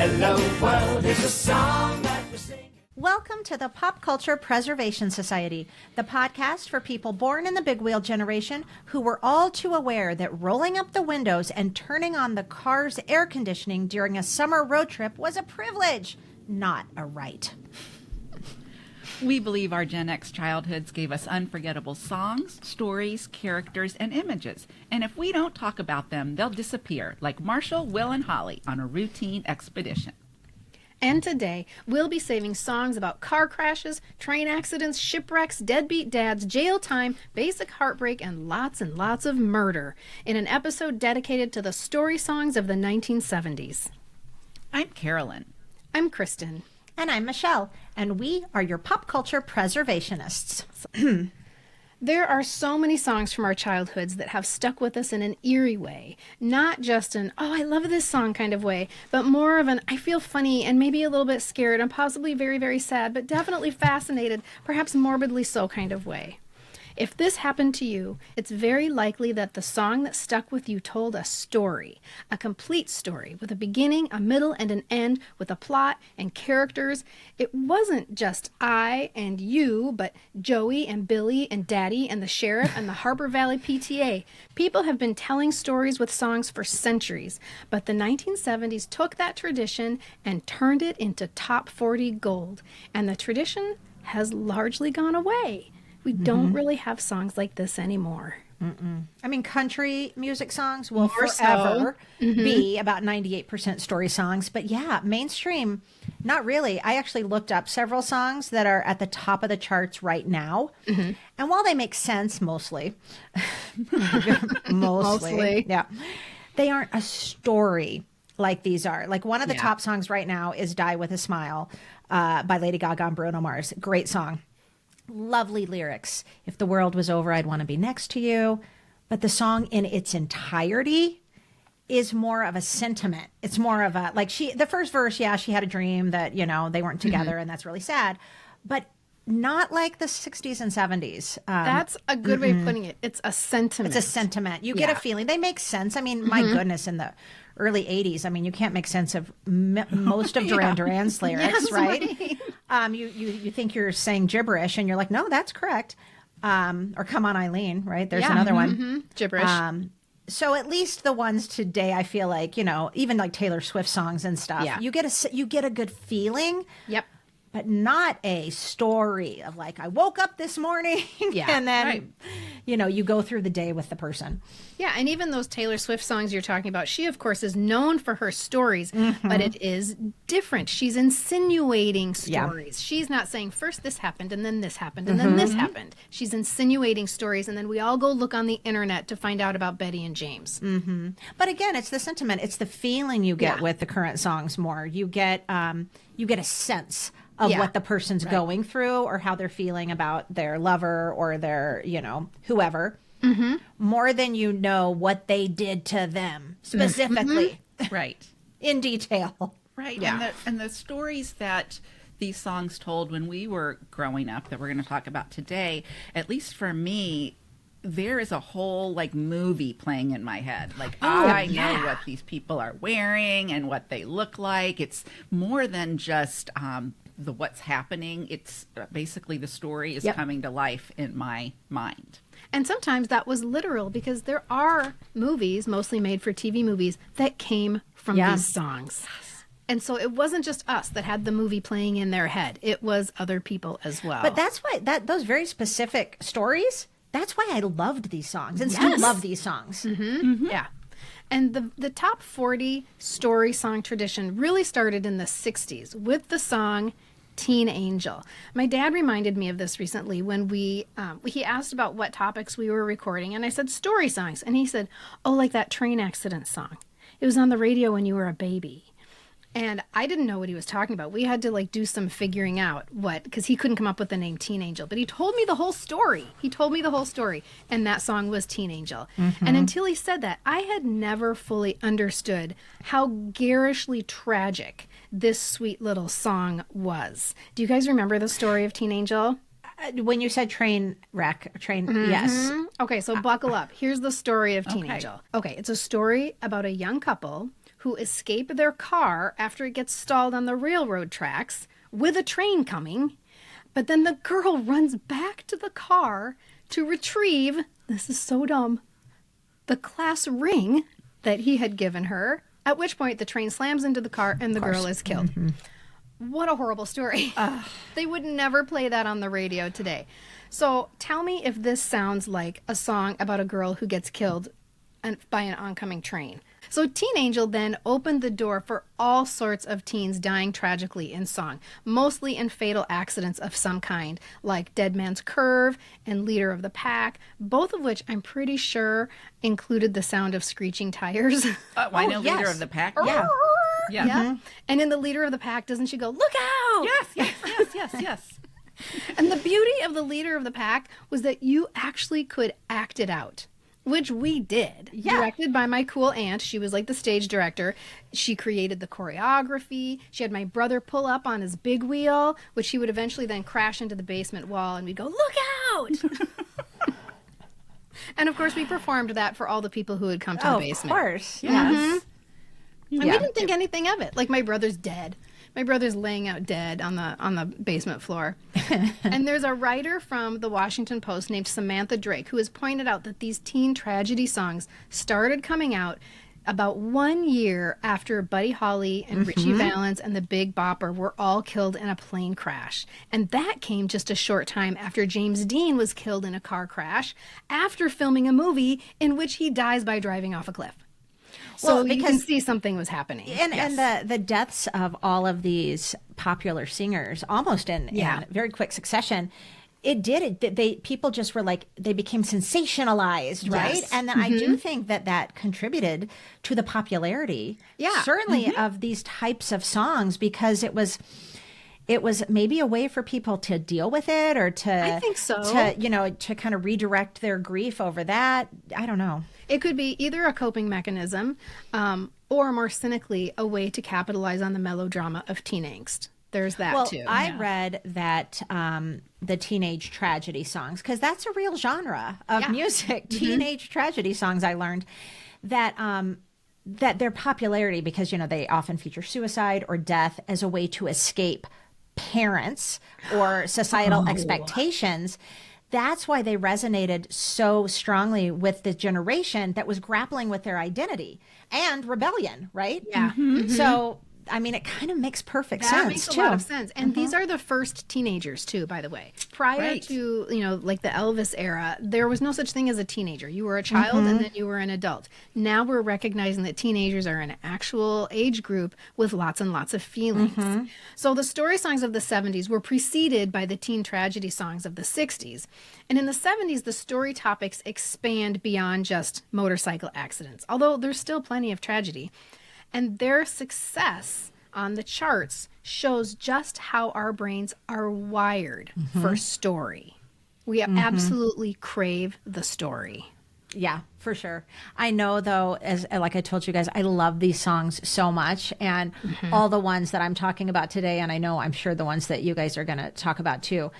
Hello world is a song that we sing. Welcome to the Pop Culture Preservation Society, the podcast for people born in the big wheel generation who were all too aware that rolling up the windows and turning on the car's air conditioning during a summer road trip was a privilege, not a right. We believe our Gen X childhoods gave us unforgettable songs, stories, characters, and images. And if we don't talk about them, they'll disappear, like Marshall, Will, and Holly on a routine expedition. And today, we'll be saving songs about car crashes, train accidents, shipwrecks, deadbeat dads, jail time, basic heartbreak, and lots of murder in an episode dedicated to the story songs of the 1970s. I'm Carolyn. I'm Kristen. And I'm Michelle, and we are your pop culture preservationists. There are so many songs from our childhoods that have stuck with us in an eerie way. Not just an, oh, I love this song kind of way, but more of an, I feel funny and maybe a little bit scared and possibly very, very sad, but definitely fascinated, perhaps morbidly so kind of way. If this happened to you, it's very likely that the song that stuck with you told a story, a complete story, with a beginning, a middle, and an end, with a plot and characters. It wasn't just I and you, but Joey and Billy and Daddy and the Sheriff and the Harper Valley PTA. People have been telling stories with songs for centuries, but the 1970s took that tradition and turned it into top 40 gold, and the tradition has largely gone away. We don't really have songs like this anymore. I mean, country music songs will forever be about 98% story songs. But yeah, mainstream, not really. I actually looked up several songs that are at the top of the charts right now. And while they make sense mostly, yeah, they aren't a story like these are. Like one of the top songs right now is Die With a Smile by Lady Gaga and Bruno Mars. Great song. Lovely lyrics. If the world was over, I'd want to be next to you. But the song in its entirety is more of a sentiment. It's more of a, like the first verse, yeah, she had a dream that, you know, they weren't together and that's really sad. But not like the 60s and 70s. That's a good way of putting it. It's a sentiment. It's a sentiment. You get a feeling. They make sense. I mean, my goodness, in the early 80s, I mean, you can't make sense of most of Duran Duran's lyrics, right? You think you're saying gibberish and you're like, no, that's correct. Or Come On Eileen, right? There's another one. Gibberish. So at least the ones today, I feel like, you know, even like Taylor Swift songs and stuff, you get a good feeling. Yep. But not a story of like, I woke up this morning and then, you know, you go through the day with the person. Yeah, and even those Taylor Swift songs you're talking about, she, of course, is known for her stories, but it is different. She's insinuating stories. She's not saying, first this happened, and then this happened, and then this happened. She's insinuating stories, and then we all go look on the internet to find out about Betty and James. But again, it's the sentiment. It's the feeling you get with the current songs more. You get a sense of what the person's going through or how they're feeling about their lover or their, you know, whoever, more than you know what they did to them specifically. Right. In detail. Right. Yeah. And the stories that these songs told when we were growing up that we're going to talk about today, at least for me, there is a whole like movie playing in my head. Like I know what these people are wearing and what they look like. It's more than just the what's happening. It's basically the story is coming to life in my mind. And sometimes that was literal because there are movies, mostly made for TV movies, that came from these songs. And so it wasn't just us that had the movie playing in their head. It was other people as well. But that's why those very specific stories, that's why I loved these songs and still love these songs. Yeah. And the top 40 story song tradition really started in the 60s with the song Teen Angel. My dad reminded me of this recently when he asked about what topics we were recording, and I said story songs. And he said, oh, like that train accident song. It was on the radio when you were a baby. And I didn't know what he was talking about. We had to like do some figuring out because he couldn't come up with the name Teen Angel. But he told me the whole story. And that song was Teen Angel. And until he said that, I had never fully understood how garishly tragic this sweet little song was. Do you guys remember the story of Teen Angel? When you said yes. Okay, so buckle up. Here's the story of Teen Angel. Okay, it's a story about a young couple who escape their car after it gets stalled on the railroad tracks with a train coming. But then the girl runs back to the car to retrieve, this is so dumb, the class ring that he had given her, at which point the train slams into the car and the girl is killed. What a horrible story. They would never play that on the radio today. So tell me if this sounds like a song about a girl who gets killed by an oncoming train. So Teen Angel then opened the door for all sorts of teens dying tragically in song, mostly in fatal accidents of some kind, like Dead Man's Curve and Leader of the Pack, both of which I'm pretty sure included the sound of screeching tires. I know Leader of the Pack. Yeah. Yeah. And in the Leader of the Pack, doesn't she go, "Look out!" Yes. And the beauty of the Leader of the Pack was that you actually could act it out, which we did. Yeah. Directed by my cool aunt. She was like the stage director. She created the choreography. She had my brother pull up on his big wheel, which he would eventually then crash into the basement wall, and we'd go, "Look out!" And of course, we performed that for all the people who had come to the basement. Of course. Yes. And we didn't think anything of it. Like, my brother's dead. My brother's laying out dead on the basement floor. And there's a writer from the Washington Post named Samantha Drake who has pointed out that these teen tragedy songs started coming out about 1 year after Buddy Holly and Richie Valens and the Big Bopper were all killed in a plane crash. And that came just a short time after James Dean was killed in a car crash after filming a movie in which he dies by driving off a cliff. So Well, you can because- see something was happening. And the deaths of all of these popular singers, almost in very quick succession, people just were like, they became sensationalized, right? Yes. And then I do think that contributed to the popularity, certainly of these types of songs, because it was maybe a way for people to deal with it, or I think so. to kind of redirect their grief over that. I don't know. It could be either a coping mechanism or, more cynically, a way to capitalize on the melodrama of teen angst. There's that, too. I read that the teenage tragedy songs, because that's a real genre of music, teenage tragedy songs, I learned, that their popularity, because, they often feature suicide or death as a way to escape parents or societal expectations. That's why they resonated so strongly with the generation that was grappling with their identity and rebellion, right? Yeah. So, I mean, it kind of makes perfect That sense, makes too. a lot of sense. And these are the first teenagers, too, by the way. Prior to, like the Elvis era, there was no such thing as a teenager. You were a child and then you were an adult. Now we're recognizing that teenagers are an actual age group with lots and lots of feelings. So the story songs of the 70s were preceded by the teen tragedy songs of the 60s. And in the 70s, the story topics expand beyond just motorcycle accidents, although there's still plenty of tragedy. And their success on the charts shows just how our brains are wired for story. We absolutely crave the story. Yeah, for sure. I know, though, like I told you guys, I love these songs so much, and all the ones that I'm talking about today, and I'm sure the ones that you guys are going to talk about too,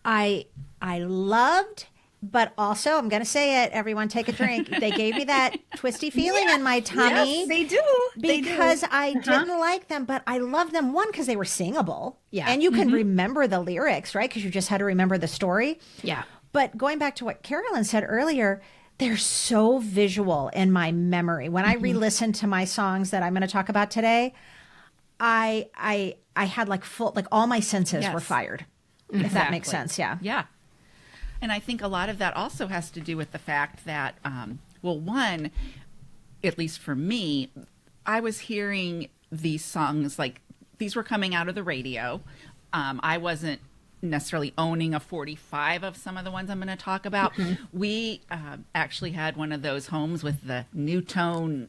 I loved. But also, I'm going to say it, everyone take a drink. They gave me that twisty feeling in my tummy. Yes, they do. Because I didn't like them, but I loved them, one, because they were singable. Yeah. And you can remember the lyrics, right? Because you just had to remember the story. Yeah. But going back to what Carolyn said earlier, they're so visual in my memory. When I re-listen to my songs that I'm going to talk about today, I had all my senses were fired. If that makes sense, yeah. Yeah. And I think a lot of that also has to do with the fact that, one, at least for me, I was hearing these songs, like these were coming out of the radio. I wasn't necessarily owning a 45 of some of the ones I'm going to talk about. We actually had one of those homes with the new tone,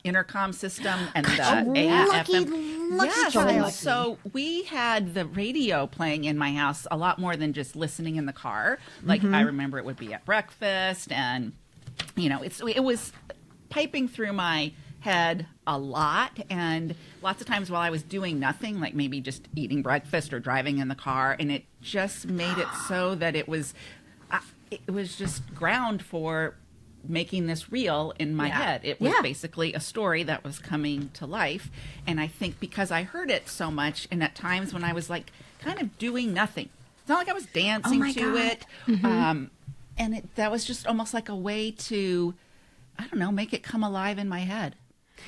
intercom system and the AM, FM. Lucky child. So we had the radio playing in my house a lot more than just listening in the car. Like I remember it would be at breakfast, and it was piping through my head a lot, and lots of times while I was doing nothing, like maybe just eating breakfast or driving in the car, and it just made it so that it was just ground for making this real in my head. It was basically a story that was coming to life. And I think because I heard it so much, and at times when I was like kind of doing nothing, it's not like I was dancing to it. And that was just almost like a way to, I don't know, make it come alive in my head.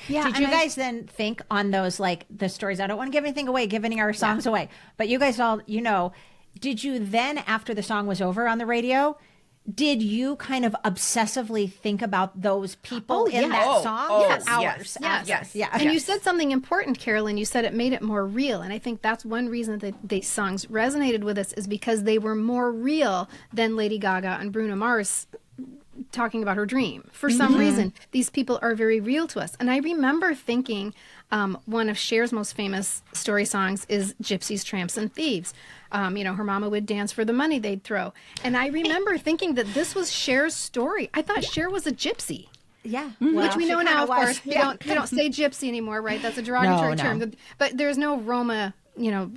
Yeah. Did you guys then think on those, like the stories? I don't want to give anything away, giving our songs away, but you guys all, did you then, after the song was over on the radio, did you kind of obsessively think about those people in that song for hours? Yes. And you said something important, Carolyn. You said it made it more real. And I think that's one reason that these songs resonated with us, is because they were more real than Lady Gaga and Bruno Mars talking about her dream. For some reason, these people are very real to us. And I remember thinking one of Cher's most famous story songs is Gypsies, Tramps, and Thieves. Her mama would dance for the money they'd throw. And I remember thinking that this was Cher's story. I thought Cher was a gypsy. Yeah. Which we know now, of course. We don't say gypsy anymore, right? That's a derogatory term. But there's no Roma,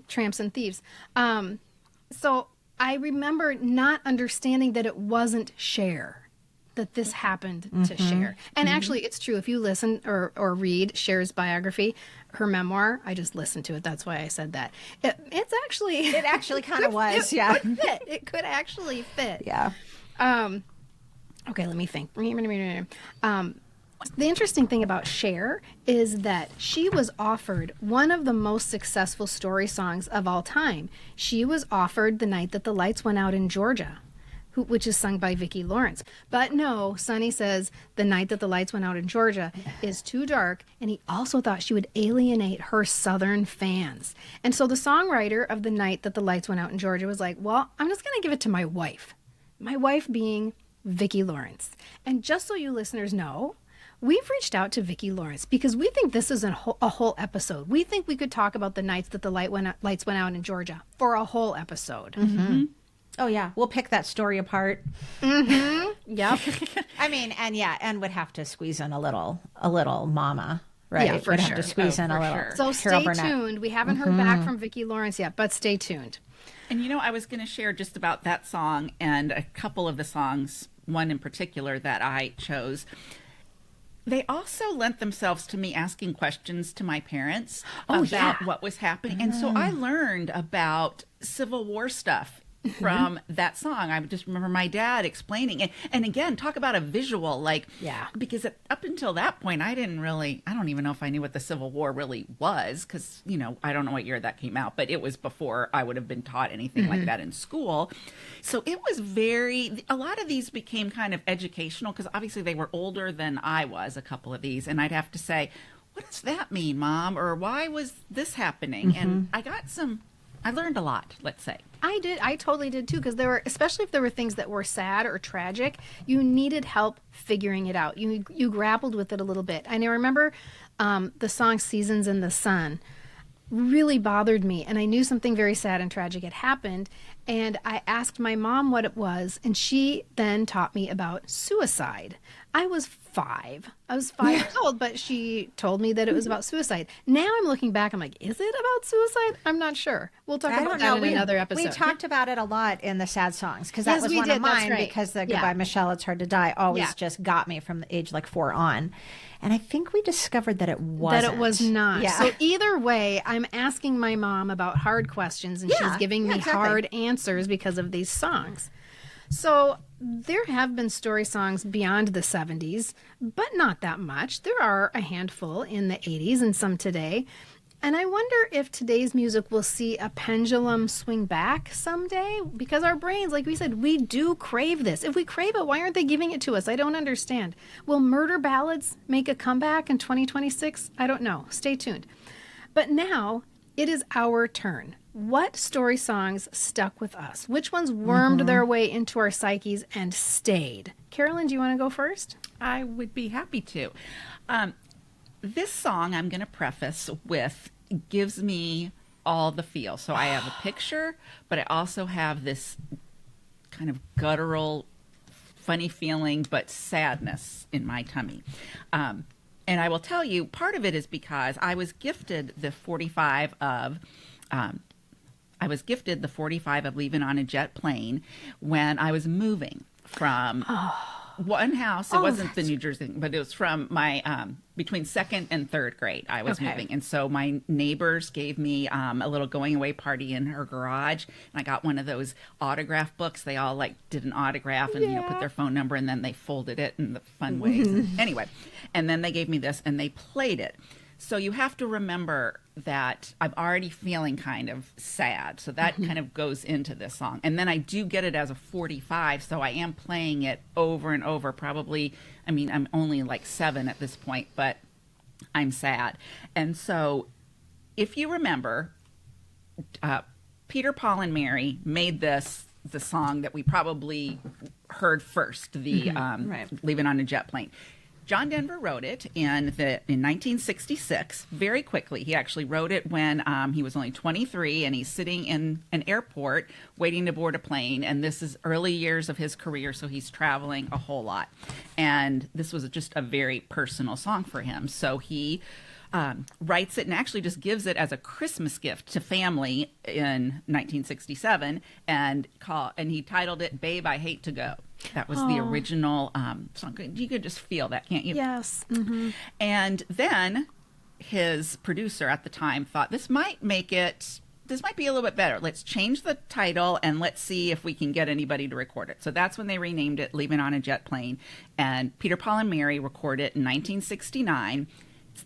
tramps and thieves. So I remember not understanding that it wasn't Cher, that this happened to Cher. And actually, it's true. If you listen or read Cher's biography, her memoir, I just listened to it. That's why I said that. It actually kind of was. It could actually fit. Yeah. Okay, let me think. The interesting thing about Cher is that she was offered one of the most successful story songs of all time. She was offered The Night That the Lights Went Out in Georgia, which is sung by Vicki Lawrence. But no, Sonny says The Night That the Lights Went Out in Georgia is too dark, and he also thought she would alienate her Southern fans. And so the songwriter of The Night That the Lights Went Out in Georgia was like, well, I'm just going to give it to my wife. My wife being Vicki Lawrence. And just so you listeners know, we've reached out to Vicki Lawrence because we think this is a whole episode. We think we could talk about the nights that the lights went out in Georgia for a whole episode. Oh yeah, we'll pick that story apart. Yep. I mean, and would have to squeeze in a little mama, right? Yeah, for would sure. have to squeeze in a little. So stay tuned. We haven't heard back from Vicki Lawrence yet, but stay tuned. And I was going to share just about that song and a couple of the songs, one in particular that I chose. They also lent themselves to me asking questions to my parents about what was happening. And so I learned about Civil War stuff from that song. I just remember my dad explaining. And again, talk about a visual, because up until that point, I don't even know if I knew what the Civil War really was, because, I don't know what year that came out, but it was before I would have been taught anything like that in school. So it was a lot of these became kind of educational, because obviously they were older than I was, a couple of these, and I'd have to say, what does that mean, Mom? Or why was this happening? And I learned a lot, let's say. I did. I totally did too, because especially if there were things that were sad or tragic, you needed help figuring it out. You grappled with it a little bit. And I remember the song Seasons in the Sun really bothered me, and I knew something very sad and tragic had happened, and I asked my mom what it was, and she then taught me about suicide. I was 5 years old, but she told me that it was about suicide. Now I'm looking back, I'm like, is it about suicide? I'm not sure. We'll talk about that in another episode. We talked about it a lot in the sad songs, because that was one of mine, because the Goodbye Michelle, It's Hard to Die always just got me from the age 4 on. And I think we discovered that it wasn't. That it was not. Yeah. So either way, I'm asking my mom about hard questions, and she's giving me hard answers because of these songs. So there have been story songs beyond the 70s, but not that much. There are a handful in the 80s and some today. And I wonder if today's music will see a pendulum swing back someday, because our brains, like we said, we do crave this. If we crave it, why aren't they giving it to us? I don't understand. Will murder ballads make a comeback in 2026? I don't know. Stay tuned. But now it is our turn. What story songs stuck with us? Which ones wormed their way into our psyches and stayed? Carolyn, do you want to go first? I would be happy to. This song I'm going to preface with gives me all the feels. So I have a picture, but I also have this kind of guttural, funny feeling, but sadness in my tummy. And I will tell you, part of it is because I was gifted the 45 of Leaving on a Jet Plane when I was moving from one house. It Oh, wasn't the New Jersey thing, but it was from my between second and third grade. I was Okay. moving, and so my neighbors gave me a little going away party in her garage, and I got one of those autograph books. They all like did an autograph and put their phone number, and then they folded it in the fun ways. Anyway, and then they gave me this, and they played it. So you have to remember that I'm already feeling kind of sad. So that kind of goes into this song. And then I do get it as a 45. So I am playing it over and over. Probably, I mean, I'm only like 7 at this point, but I'm sad. And so if you remember, Peter, Paul, and Mary made this the song that we probably heard first, the Right. Leaving on a Jet Plane. John Denver wrote it in 1966, very quickly. He actually wrote it when he was only 23, and he's sitting in an airport waiting to board a plane. And this is early years of his career, so he's traveling a whole lot. And this was just a very personal song for him. So he writes it and actually just gives it as a Christmas gift to family in 1967, and he titled it "Babe, I Hate to Go." That was the original song. You could just feel that, can't you? Yes. And then his producer at the time thought this might be a little bit better. Let's change the title and let's see if we can get anybody to record it. So that's when they renamed it "Leaving on a Jet Plane." And Peter, Paul, and Mary recorded it in 1969. It's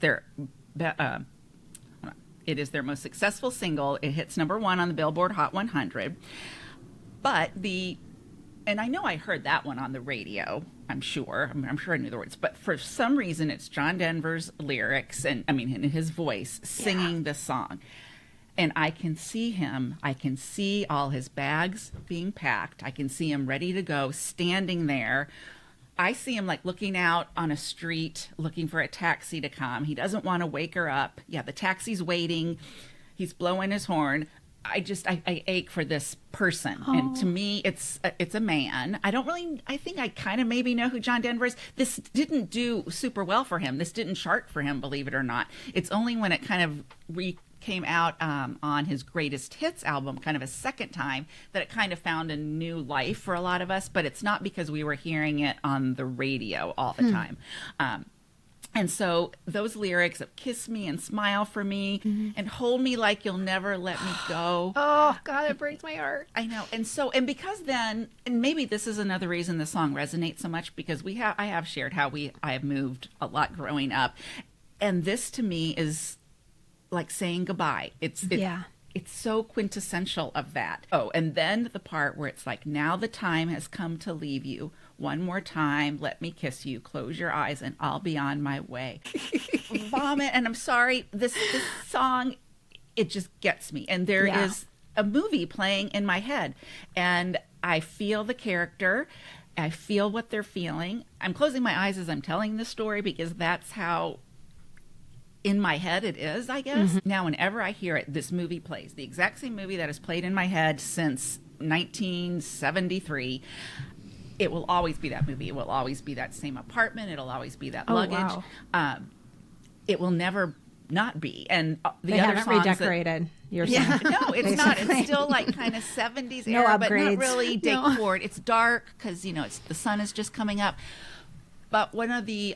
it is their most successful single. It hits #1 on the Billboard Hot 100. And I know I heard that one on the radio, I'm sure. I'm sure I knew the words. But for some reason, it's John Denver's lyrics and, in his voice, singing this song. And I can see him. I can see all his bags being packed. I can see him ready to go, standing there. I see him like looking out on a street, looking for a taxi to come. He doesn't want to wake her up. Yeah, the taxi's waiting. He's blowing his horn. I ache for this person. And to me, it's a man. I think I kind of maybe know who John Denver is. This didn't do super well for him. This didn't chart for him, believe it or not. It's only when it kind of came out on his greatest hits album kind of a second time that it kind of found a new life for a lot of us, but it's not because we were hearing it on the radio all the time. And so those lyrics of "kiss me and smile for me and hold me like you'll never let me go." Oh, God, it breaks my heart. I know. And because then, and maybe this is another reason the song resonates so much, because I have shared how I have moved a lot growing up. And this to me is like saying goodbye. It's so quintessential of that. Oh, and then the part where it's like, "Now the time has come to leave you. One more time, let me kiss you. Close your eyes and I'll be on my way." Vomit. And I'm sorry, this song, it just gets me. And there is a movie playing in my head. And I feel the character. I feel what they're feeling. I'm closing my eyes as I'm telling this story because that's how in my head it is, I guess. Now, whenever I hear it, this movie plays. The exact same movie that has played in my head since 1973. It will always be that movie. It will always be that same apartment. It'll always be that luggage. Wow. It will never not be. And the They other haven't songs redecorated. You're saying. no, it's not. It's still like kind of 70s No era, but not upgrades. really decored. It's dark because, the sun is just coming up. But one of the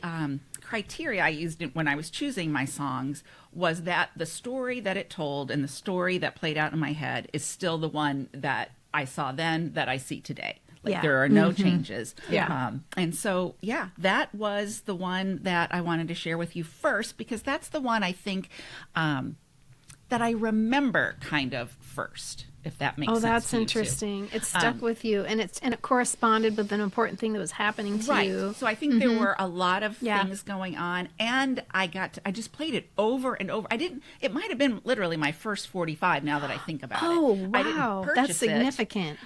criteria I used when I was choosing my songs was that the story that it told and the story that played out in my head is still the one that I saw then that I see today. Like there are no changes. Yeah. And so, that was the one that I wanted to share with you first, because that's the one I think that I remember kind of first, if that makes sense. Oh, that's to you, too. Interesting. It stuck with you, and it corresponded with an important thing that was happening to you. So I think there were a lot of things going on, and I just played it over and over. It might have been literally my first 45 now that I think about it. Oh, I didn't wow. purchase That's significant.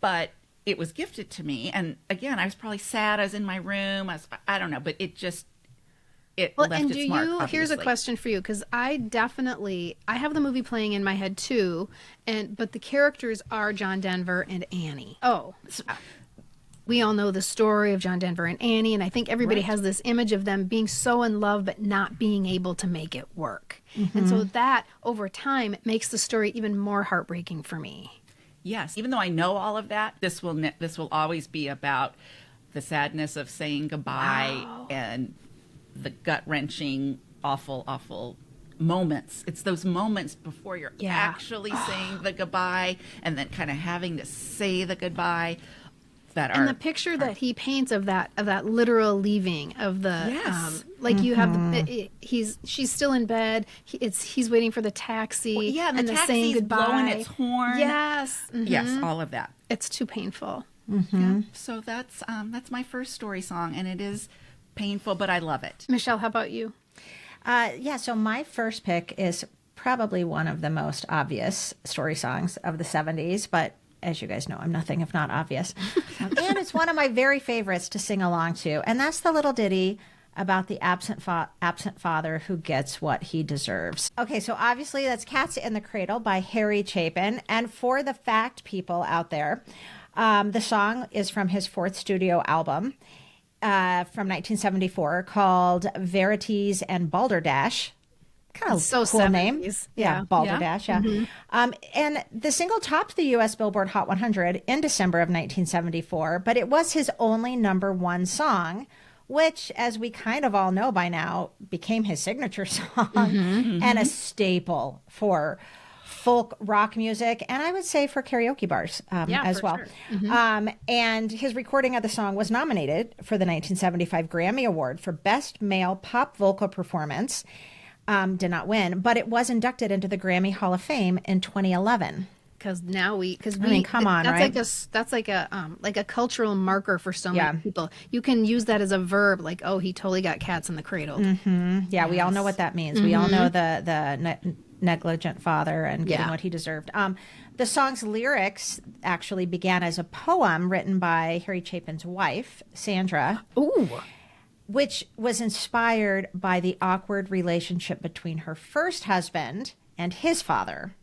But it was gifted to me. And again, I was probably sad. I was in my room. I don't know, but it Well, left and its mark, here's a obviously. question for you, because I have the movie playing in my head too, but the characters are John Denver and Annie. Oh, we all know the story of John Denver and Annie, and I think everybody has this image of them being so in love but not being able to make it work. And so that, over time, makes the story even more heartbreaking for me. Yes, even though I know all of that, this will always be about the sadness of saying goodbye and the gut-wrenching, awful moments. It's those moments before you're actually saying the goodbye and then kind of having to say the goodbye that are. And the picture that he paints of that literal leaving of the like you have she's still in bed. He's waiting for the taxi. And the taxi's saying goodbye, blowing its horn. Yes, Yes, all of that. It's too painful. Yeah. So that's my first story song, and it is painful, but I love it. Michelle, how about you? So my first pick is probably one of the most obvious story songs of the 70s, but as you guys know, I'm nothing if not obvious. And it's one of my very favorites to sing along to, and that's the little ditty about the absent father who gets what he deserves. Okay, so obviously that's Cats in the Cradle by Harry Chapin, and for the fact people out there, the song is from his fourth studio album from 1974 called Verities and Balderdash. Kind of so cool 70s. name. Yeah, Balderdash, yeah. And the single topped the U.S. Billboard Hot 100 in December of 1974, but it was his only number one song, which, as we kind of all know by now, became his signature song and a staple for folk rock music, and I would say for karaoke bars as well. Sure. And his recording of the song was nominated for the 1975 Grammy Award for Best Male Pop Vocal Performance. Did not win, but it was inducted into the Grammy Hall of Fame in 2011. Because now come on, right? That's like a cultural marker for so many people. You can use that as a verb, like, oh, he totally got cats in the cradle. Yeah, we all know what that means. We all know the negligent father and getting what he deserved. The song's lyrics actually began as a poem written by Harry Chapin's wife, Sandra. Ooh. Which was inspired by the awkward relationship between her first husband and his father.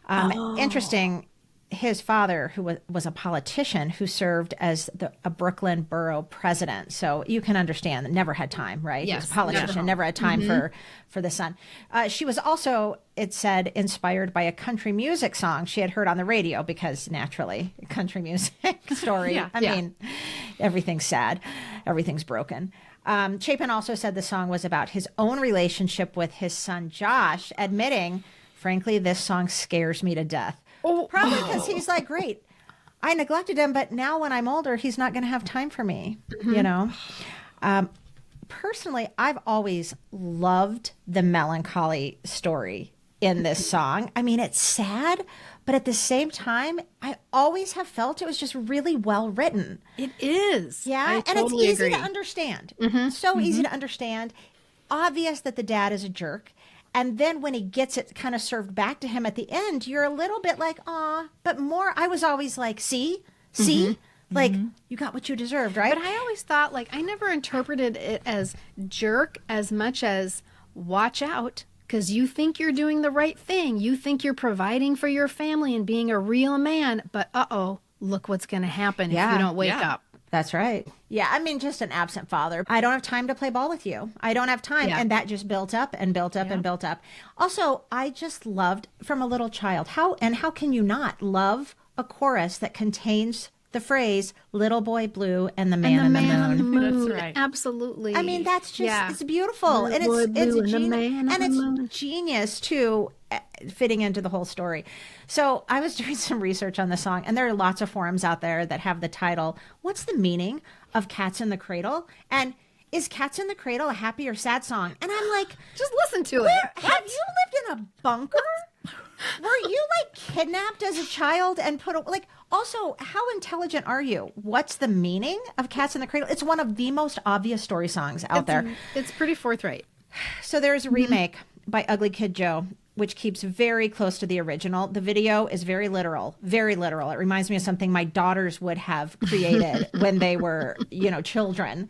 Interesting, his father, who was a politician who served as a Brooklyn borough president. So you can understand, never had time, right? Yes, he was a politician, never had time for the son. She was also, it said, inspired by a country music song she had heard on the radio, because naturally, country music story. I mean, everything's sad, everything's broken. Chapin also said the song was about his own relationship with his son Josh, admitting, frankly, this song scares me to death. Probably because he's like, great, I neglected him, but now when I'm older, he's not going to have time for me, you know? Personally, I've always loved the melancholy story in this song. I mean, it's sad, but at the same time, I always have felt it was just really well written. It is. Yeah, and it's easy to understand. So easy to understand. Obvious that the dad is a jerk. And then when he gets it kind of served back to him at the end, you're a little bit like, aw, but more, I was always like, see, like, you got what you deserved, right? But I always thought, like, I never interpreted it as jerk as much as watch out, because you think you're doing the right thing. You think you're providing for your family and being a real man, but look what's going to happen if you don't wake up. That's right. Yeah, I mean, just an absent father. I don't have time to play ball with you. I don't have time. And that just built up and built up and built up. Also, I just loved, from a little child, how can you not love a chorus that contains the phrase "Little Boy Blue and the Man in the Moon"? That's right. Absolutely. I mean, that's just it's beautiful, and it's genius too, fitting into the whole story. So I was doing some research on the song, and there are lots of forums out there that have the title, "What's the meaning of Cats in the Cradle?" and "Is Cats in the Cradle a happy or sad song?" And I'm like, just listen to it. Have you lived in a bunker? Were you like kidnapped as a child and also, how intelligent are you? What's the meaning of Cats in the Cradle? It's one of the most obvious story songs out there. It's pretty forthright. So there's a remake by Ugly Kid Joe, which keeps very close to the original. The video is very literal, very literal. It reminds me of something my daughters would have created when they were, children.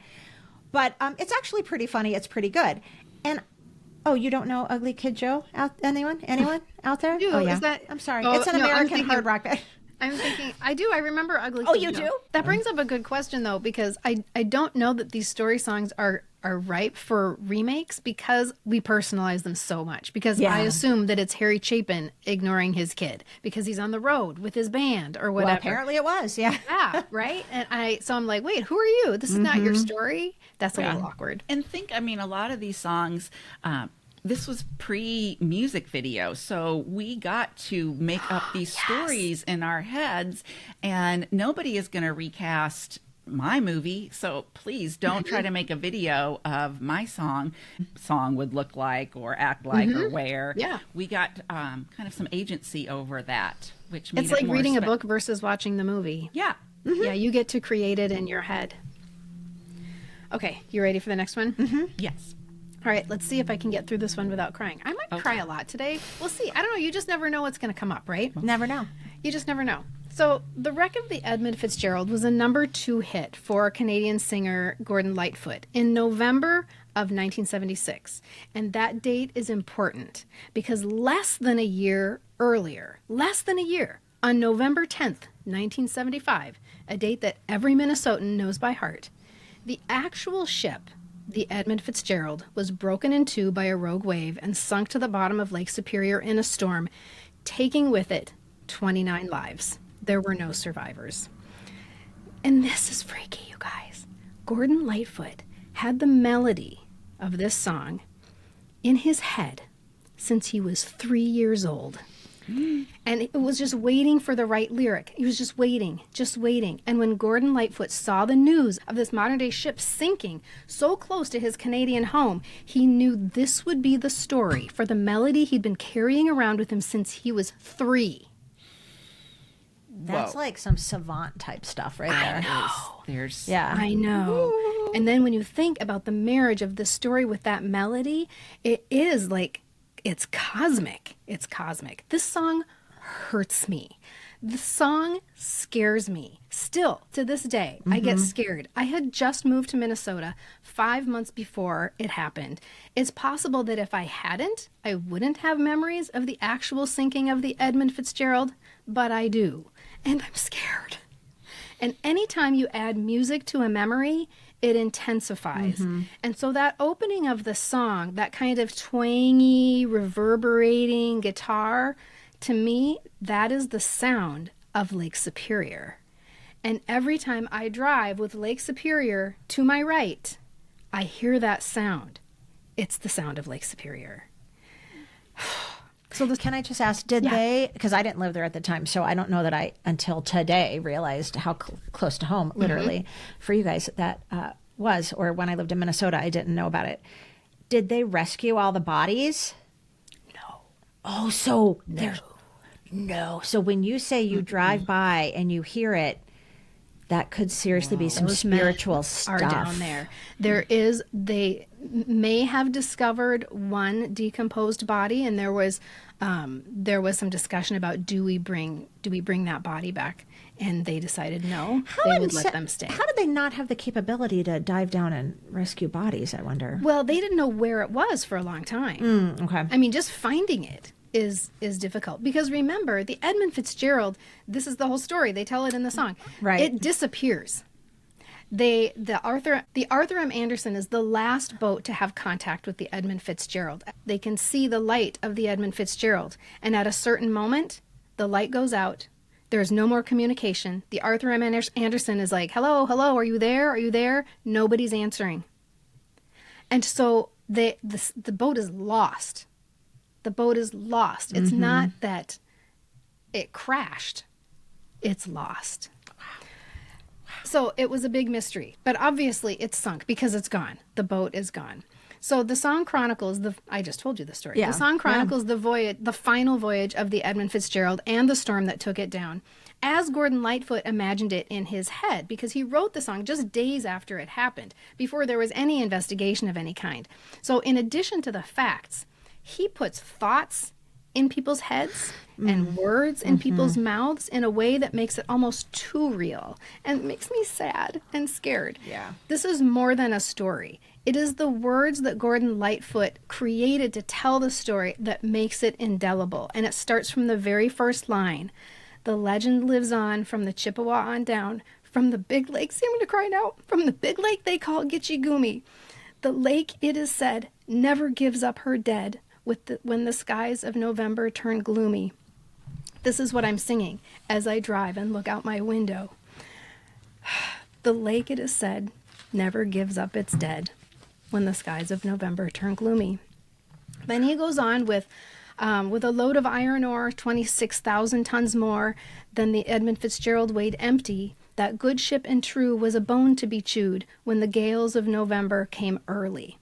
But it's actually pretty funny. It's pretty good. And you don't know Ugly Kid Joe? Anyone out there? Oh, yeah. I'm sorry. It's an American hard rock band. I'm thinking, I do. I remember Ugly Kid Joe. You do? That brings up a good question, though, because I don't know that these story songs are are ripe for remakes because we personalize them so much. Because Yeah. I assume that it's Harry Chapin ignoring his kid because he's on the road with his band or whatever. Well, apparently it was. Yeah. Yeah, right. And so I'm like, wait, who are you? This is not your story. That's a little awkward. And a lot of these songs, this was pre-music video, so we got to make up these stories in our heads, and nobody is going to recast my movie, so please don't try to make a video of my song would look like or act like or wear. Yeah. We got kind of some agency over that, which made It's it like more reading a book versus watching the movie. Yeah. Yeah, you get to create it in your head. Okay, you ready for the next one? Yes. All right, let's see if I can get through this one without crying. I might cry a lot today. We'll see. I don't know. You just never know what's going to come up, right? Never know. You just never know. So, The Wreck of the Edmund Fitzgerald was a #2 hit for Canadian singer Gordon Lightfoot in November of 1976. And that date is important because less than a year earlier, on November 10th, 1975, a date that every Minnesotan knows by heart, the actual ship, the Edmund Fitzgerald, was broken in two by a rogue wave and sunk to the bottom of Lake Superior in a storm, taking with it 29 lives. There were no survivors. And this is freaky, you guys. Gordon Lightfoot had the melody of this song in his head since he was 3 years old. And it was just waiting for the right lyric. He was just waiting. And when Gordon Lightfoot saw the news of this modern-day ship sinking so close to his Canadian home, he knew this would be the story for the melody he'd been carrying around with him since he was 3. That's like some savant type stuff right there. There's Yeah. I know. And then when you think about the marriage of this story with that melody, it is like, it's cosmic. It's cosmic. This song hurts me. The song scares me. Still, to this day, I get scared. I had just moved to Minnesota 5 months before it happened. It's possible that if I hadn't, I wouldn't have memories of the actual sinking of the Edmund Fitzgerald, but I do. And I'm scared. And anytime you add music to a memory, it intensifies. And so that opening of the song, that kind of twangy, reverberating guitar, to me, that is the sound of Lake Superior. And every time I drive with Lake Superior to my right, I hear that sound. It's the sound of Lake Superior. So can I just ask, did they, because I didn't live there at the time, so I don't know that I, until today, realized how close to home, literally, for you guys that was, or when I lived in Minnesota, I didn't know about it. Did they rescue all the bodies? No. Oh, so there's, no. So when you say you drive by and you hear it, that could seriously be some Those men spiritual stuff. Are down there. They may have discovered one decomposed body, and there was some discussion about do we bring that body back, and they decided no, they would let them stay. How did they not have the capability to dive down and rescue bodies, I wonder? Well, they didn't know where it was for a long time. Okay. I mean, just finding it is difficult because remember, the Edmund Fitzgerald, this is the whole story. They tell it in the song. Right. It disappears. The Arthur M. Anderson is the last boat to have contact with the Edmund Fitzgerald. They can see the light of the Edmund Fitzgerald, and at a certain moment, the light goes out. There's no more communication. The Arthur M. Anderson is like, hello, are you there? Are you there? Nobody's answering. And so the boat is lost. The boat is lost. It's not that it crashed. It's lost. So it was a big mystery, but obviously it's sunk because it's gone. The boat is gone. So the song chronicles I just told you the story. Yeah. The song chronicles the final voyage of the Edmund Fitzgerald and the storm that took it down, as Gordon Lightfoot imagined it in his head, because he wrote the song just days after it happened, before there was any investigation of any kind. So in addition to the facts, he puts thoughts in people's heads and words in people's mouths in a way that makes it almost too real and makes me sad and scared. Yeah. This is more than a story. It is the words that Gordon Lightfoot created to tell the story that makes it indelible. And it starts from the very first line. The legend lives on from the Chippewa on down, from the big lake, see, I'm going to cry now, from the big lake they call Gitche Gumee. The lake, it is said, never gives up her dead when the skies of November turn gloomy. This is what I'm singing as I drive and look out my window. The lake, it is said, never gives up its dead when the skies of November turn gloomy. Then he goes on with a load of iron ore, 26,000 tons more than the Edmund Fitzgerald weighed empty. That good ship and true was a bone to be chewed when the gales of November came early.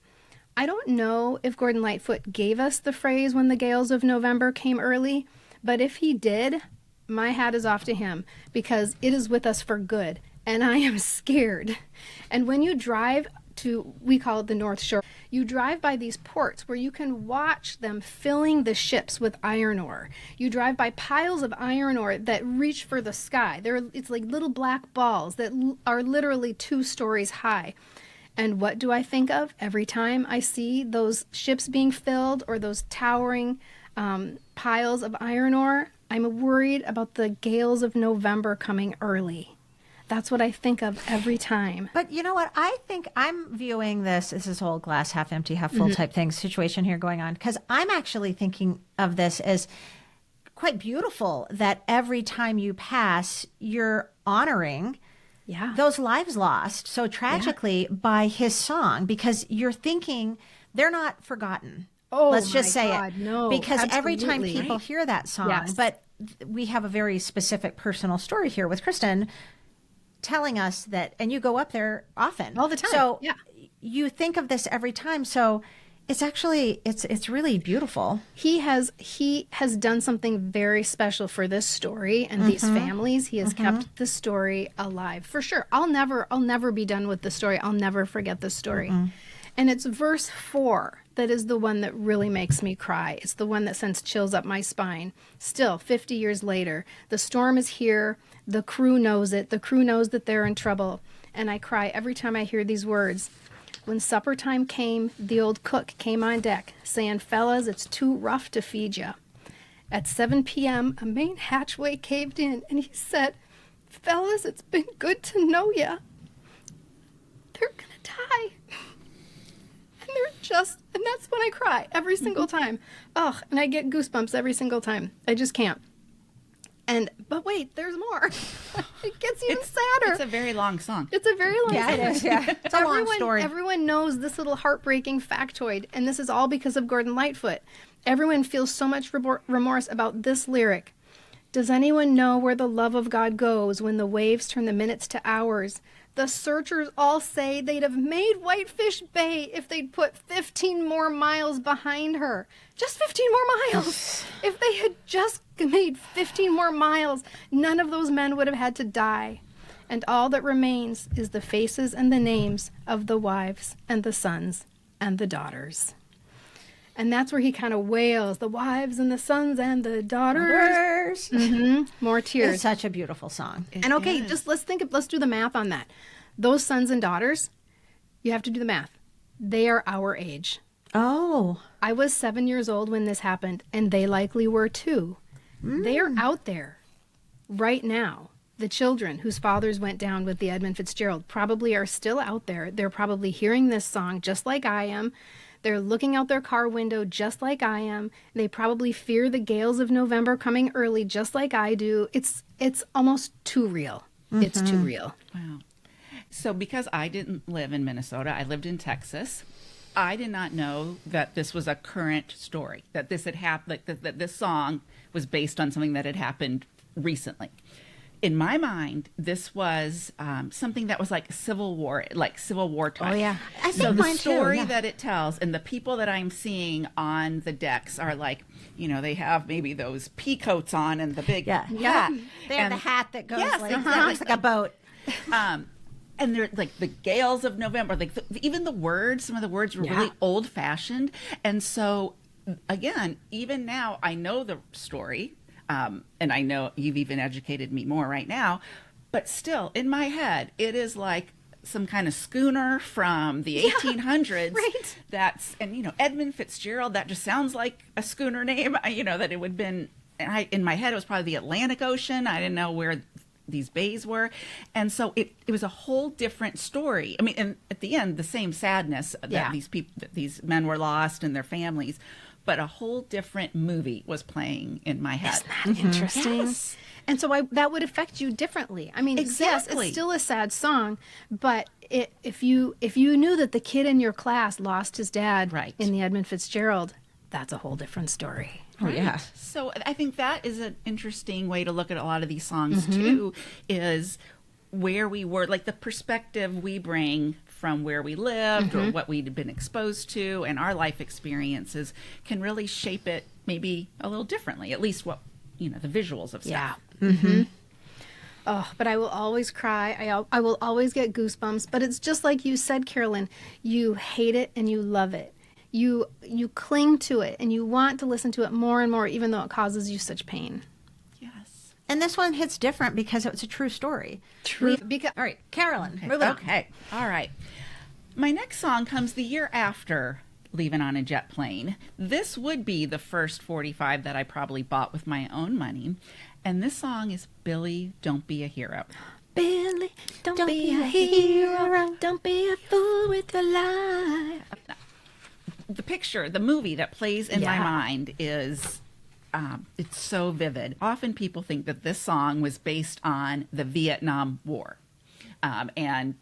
I don't know if Gordon Lightfoot gave us the phrase when the gales of November came early, but if he did, my hat is off to him because it is with us for good, and I am scared. And when you drive to, we call it the North Shore, you drive by these ports where you can watch them filling the ships with iron ore. You drive by piles of iron ore that reach for the sky. It's like little black balls that are literally 2 stories high. And what do I think of every time I see those ships being filled or those towering piles of iron ore? I'm worried about the gales of November coming early. That's what I think of every time. But you know what? I think I'm viewing this whole glass half empty, half full type thing situation here going on, because I'm actually thinking of this as quite beautiful that every time you pass, you're honoring those lives lost so tragically by his song, because you're thinking they're not forgotten. Oh, let's just say God, it. no, because every time absolutely. people hear that song, Yes. but we have a very specific personal story here with Kristen telling us that, and you go up there often. All the time. So Yeah. you think of this every time. So it's actually, it's really beautiful. He has done something very special for this story and these families. He has kept the story alive for sure. I'll never be done with the story. I'll never forget the story. And it's verse 4 that is the one that really makes me cry. It's the one that sends chills up my spine. Still, 50 years later, the storm is here. The crew knows it. The crew knows that they're in trouble. And I cry every time I hear these words. When supper time came, the old cook came on deck, saying, "Fellas, it's too rough to feed ya." At 7 p.m., a main hatchway caved in, and he said, "Fellas, it's been good to know ya. They're gonna die." And that's when I cry every single time. Ugh, and I get goosebumps every single time. I just can't. But wait, there's more. It gets even sadder. It's a very long song. It's a very long song. It is. Yeah. It's a long story. Everyone knows this little heartbreaking factoid, and this is all because of Gordon Lightfoot. Everyone feels so much remorse about this lyric. Does anyone know where the love of God goes when the waves turn the minutes to hours? The searchers all say they'd have made Whitefish Bay if they'd put 15 more miles behind her. Just 15 more miles. If they had just made 15 more miles, none of those men would have had to die. And all that remains is the faces and the names of the wives and the sons and the daughters. And that's where he kind of wails, the wives and the sons and the daughters. More tears. It's such a beautiful song. And okay, let's do the math on that. Those sons and daughters, you have to do the math. They are our age. Oh. I was 7 years old when this happened, and they likely were too. They are out there right now. The children whose fathers went down with the Edmund Fitzgerald probably are still out there. They're probably hearing this song just like I am. They're looking out their car window just like I am. They probably fear the gales of November coming early just like I do. It's almost too real. It's too real. Wow. So because I didn't live in Minnesota, I lived in Texas. I did not know that this was a current story, that this had happened, that this song was based on something that had happened recently. In my mind, this was something that was like Civil War time. Oh, yeah. I think so the mine too, story yeah. that it tells and the people that I'm seeing on the decks are like, they have maybe those pea coats on and the big hat. They have the hat that goes Yes, like, exactly. looks like a boat. And they're like the gales of November, like even the words, some of the words were really old fashioned. And so again, even now I know the story. And I know you've even educated me more right now, but still in my head, it is like some kind of schooner from the 1800s. Right. And Edmund Fitzgerald, that just sounds like a schooner name, that it would have been, in my head, it was probably the Atlantic Ocean. I didn't know where these bays were. And so it was a whole different story. I mean, and at the end, the same sadness that these men were lost and their families, but a whole different movie was playing in my head. Isn't that interesting? Yes. And so that would affect you differently. I mean, yes, Exactly. it's still a sad song, but if you knew that the kid in your class lost his dad Right. in the Edmund Fitzgerald, that's a whole different story. Oh, yeah. So I think that is an interesting way to look at a lot of these songs too, is where we were, like the perspective we bring from where we lived or what we'd been exposed to, and our life experiences can really shape it maybe a little differently, at least what, the visuals of stuff. Yeah. Oh, but I will always cry. I will always get goosebumps. But it's just like you said, Carolyn. You hate it and you love it. You cling to it and you want to listen to it more and more, even though it causes you such pain. Yes. And this one hits different because it's a true story. True. Because All right, Carolyn, moving on. Okay. All right. My next song comes the year after Leaving on a Jet Plane. This would be the first 45 that I probably bought with my own money. And this song is Billy, Don't Be a Hero. Billy, don't be a hero. Don't be a fool with your life. The movie that plays in my mind is, it's so vivid. Often people think that this song was based on the Vietnam War. And,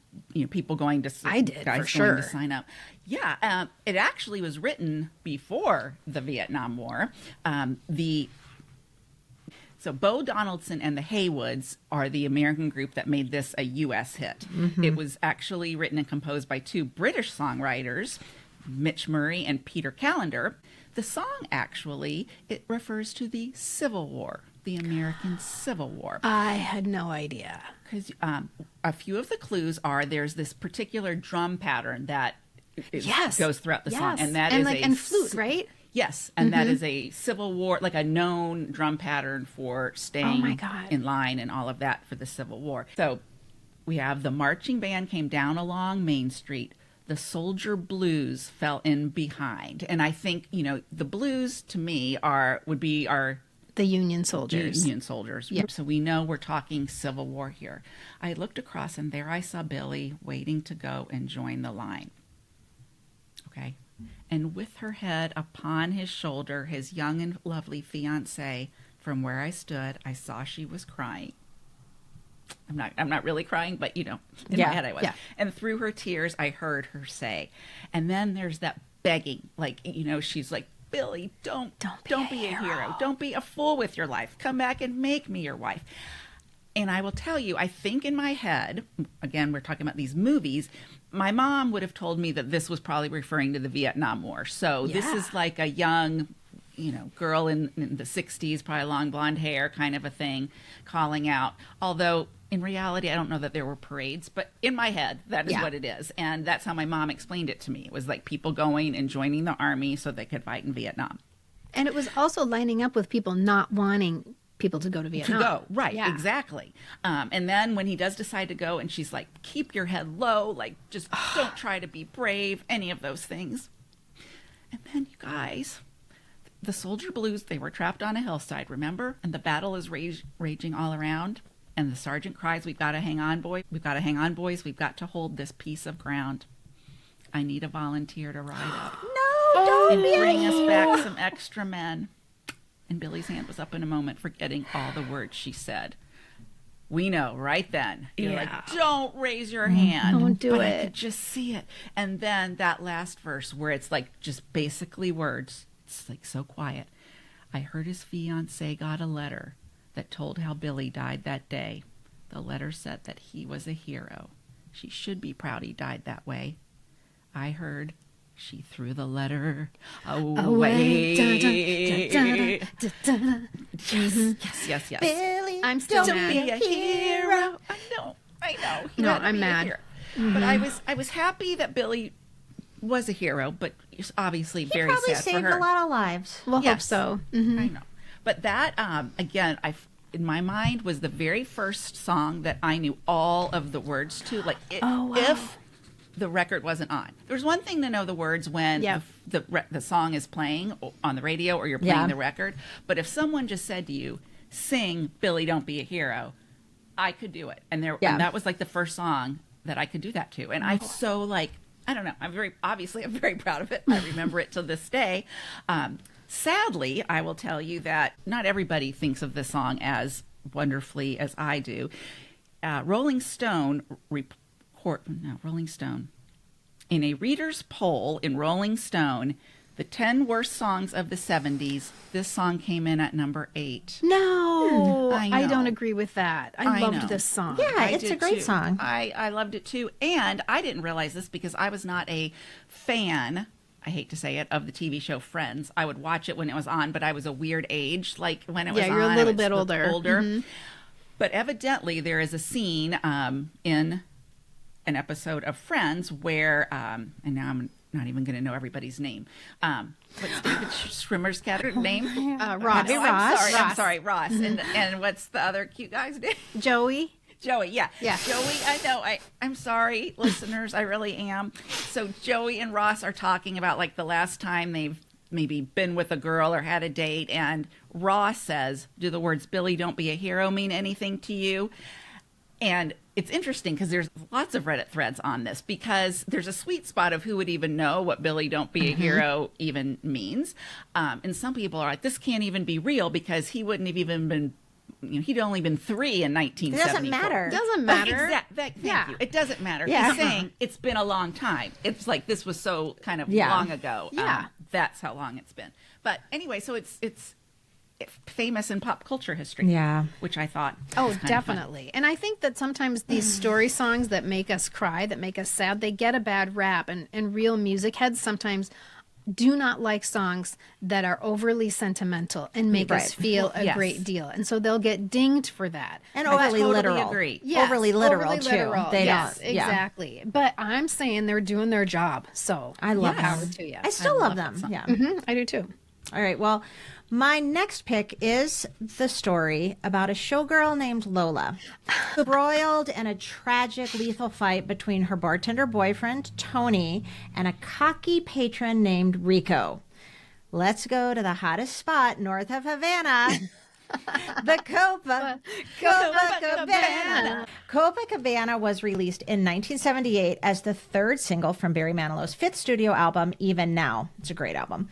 people going to... I did, guys for sure. going to sign up. Yeah, it actually was written before the Vietnam War. So Bo Donaldson and the Haywoods are the American group that made this a U.S. hit. It was actually written and composed by two British songwriters, Mitch Murray and Peter Callender. The song actually, it refers to the Civil War, the American Civil War. I had no idea. Because a few of the clues are there's this particular drum pattern that goes throughout the song, and that is and flute, right? Yes, and that is a Civil War, like a known drum pattern for staying in line and all of that for the Civil War. So we have the marching band came down along Main Street. The soldier blues fell in behind. And I think, the blues to me would be our... The Union soldiers. Union soldiers. Yep. So we know we're talking Civil War here. I looked across and there I saw Billy waiting to go and join the line. Okay. And with her head upon his shoulder, his young and lovely fiancée, from where I stood, I saw she was crying. I'm not really crying, but in my head I was. Yeah. And through her tears, I heard her say, and then there's that begging, like, she's like, Billy, don't be a hero. Don't be a fool with your life. Come back and make me your wife. And I will tell you, I think in my head, again, we're talking about these movies, my mom would have told me that this was probably referring to the Vietnam War. So this is like a young, girl in the 60s, probably long blonde hair kind of a thing, calling out. Although in reality, I don't know that there were parades, but in my head, that is what it is. And that's how my mom explained it to me. It was like people going and joining the army so they could fight in Vietnam. And it was also lining up with people not wanting people to go to Vietnam. Right, exactly. And then when he does decide to go and she's like, keep your head low, like just don't try to be brave, any of those things. And then you guys, the soldier blues, they were trapped on a hillside, remember? And the battle is raging all around. And the sergeant cries, we've got to hang on, boy. We've got to hang on, boys. We've got to hold this piece of ground. I need a volunteer to ride up. And bring us back some extra men. And Billy's hand was up in a moment, forgetting all the words she said. We know right then. You're like, don't raise your hand. Don't do but it. I could just see it. And then that last verse where it's like just basically words. It's like so quiet. I heard his fiancée got a letter that told how Billy died that day. The letter said that he was a hero. She should be proud he died that way. I heard she threw the letter away. Yes. Billy, I'm still Don't mad. be a hero. I know. No, I'm mad. But I was happy that Billy was a hero, but it's obviously very probably sad for saved her. a lot of lives. We'll hope Yes. so. I know. But that, again, in my mind, was the very first song that I knew all of the words to. Like, if the record wasn't on. There's one thing to know the words when the song is playing on the radio or you're playing the record. But if someone just said to you, sing Billy, Don't Be a Hero, I could do it. And Yeah. that was like the first song that I could do that to. And I so like, I don't know, I'm very proud of it. I remember it to this day. Sadly, I will tell you that not everybody thinks of this song as wonderfully as I do. Rolling Stone, in a reader's poll in Rolling Stone, the 10 worst songs of the 70s, this song came in at number 8. No, I know. I don't agree with that. I loved know. this song. Yeah, I it's a did great too. song. I loved it too. And I didn't realize this because I was not a fan, I hate to say it, of the TV show Friends. I would watch it when it was on, but I was a weird age, like when it was on. Yeah, you're a I little was bit older. Mm-hmm. But evidently there is a scene in an episode of Friends where, and now I'm not even going to know everybody's name. What's David Schwimmer's name? Ross. I'm sorry, Ross. And what's the other cute guy's name? Joey. Joey, yeah. Yeah. Joey, I know. I'm sorry, listeners. I really am. So Joey and Ross are talking about like the last time they've maybe been with a girl or had a date. And Ross says, do the words, Billy, don't be a hero mean anything to you? And it's interesting because there's lots of Reddit threads on this because there's a sweet spot of who would even know what Billy Don't Be a Hero even means. And some people are like, this can't even be real because he wouldn't have even been, he'd only been 3 in 1974. It doesn't matter. Doesn't matter. Thank Yeah. you. It doesn't matter. Yeah. He's saying it's been a long time. It's like this was so kind of Yeah. long ago. Yeah. That's how long it's been. But anyway, so it's famous in pop culture history. Yeah. Which I thought Oh, was kind of fun. definitely. And I think that sometimes these story songs that make us cry, that make us sad, they get a bad rap. And real music heads sometimes do not like songs that are overly sentimental and make us Right. feel a Yes. great deal. And so they'll get dinged for that. And I overly totally literal. agree. Yes, overly literal overly too. literal. They Yes, don't. Yeah. exactly. But I'm saying they're doing their job. So I love Yes. them. power to you. I still love love them. that Yeah. I do too. All right. Well, my next pick is the story about a showgirl named Lola, who broiled in a tragic, lethal fight between her bartender boyfriend, Tony, and a cocky patron named Rico. Let's go to the hottest spot north of Havana. The Copacabana. Copacabana was released in 1978 as the third single from Barry Manilow's fifth studio album, Even Now. It's a great album.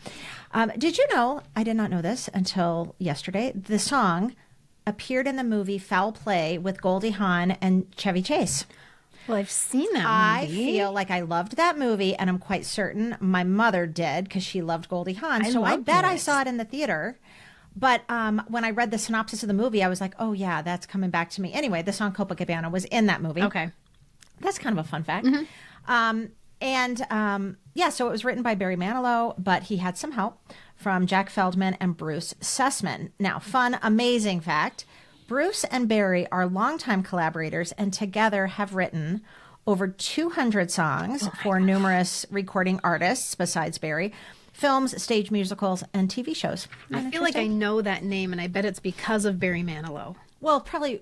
Did you know, I did not know this until yesterday, the song appeared in the movie Foul Play with Goldie Hawn and Chevy Chase. Well, I've seen that I movie. feel like I loved that movie, and I'm quite certain my mother did because she loved Goldie Hawn. So I loved bet I it. saw it in the theater. But when I read the synopsis of the movie, I was like, oh, yeah, that's coming back to me. Anyway, the song Copacabana was in that movie. Okay. That's kind of a fun fact. So it was written by Barry Manilow, but he had some help from Jack Feldman and Bruce Sussman. Now, fun, amazing fact, Bruce and Barry are longtime collaborators and together have written over 200 songs for numerous recording artists besides Barry, films, stage musicals, and TV shows. I feel like I know that name, and I bet it's because of Barry Manilow. Well, probably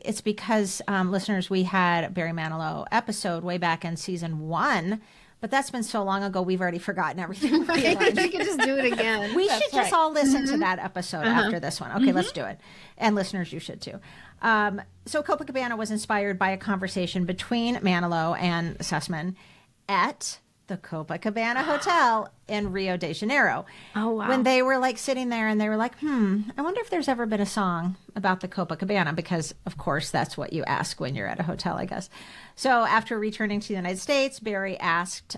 it's because, listeners, we had a Barry Manilow episode way back in season 1, but that's been so long ago, we've already forgotten everything. We could just do it again. We should just all listen to that episode after this one. Okay, let's do it. And listeners, you should too. So Copacabana was inspired by a conversation between Manilow and Sussman at the Copacabana Hotel in Rio de Janeiro. Oh, wow. When they were like sitting there and they were like, I wonder if there's ever been a song about the Copacabana, because of course that's what you ask when you're at a hotel, I guess. So after returning to the United States, Barry asked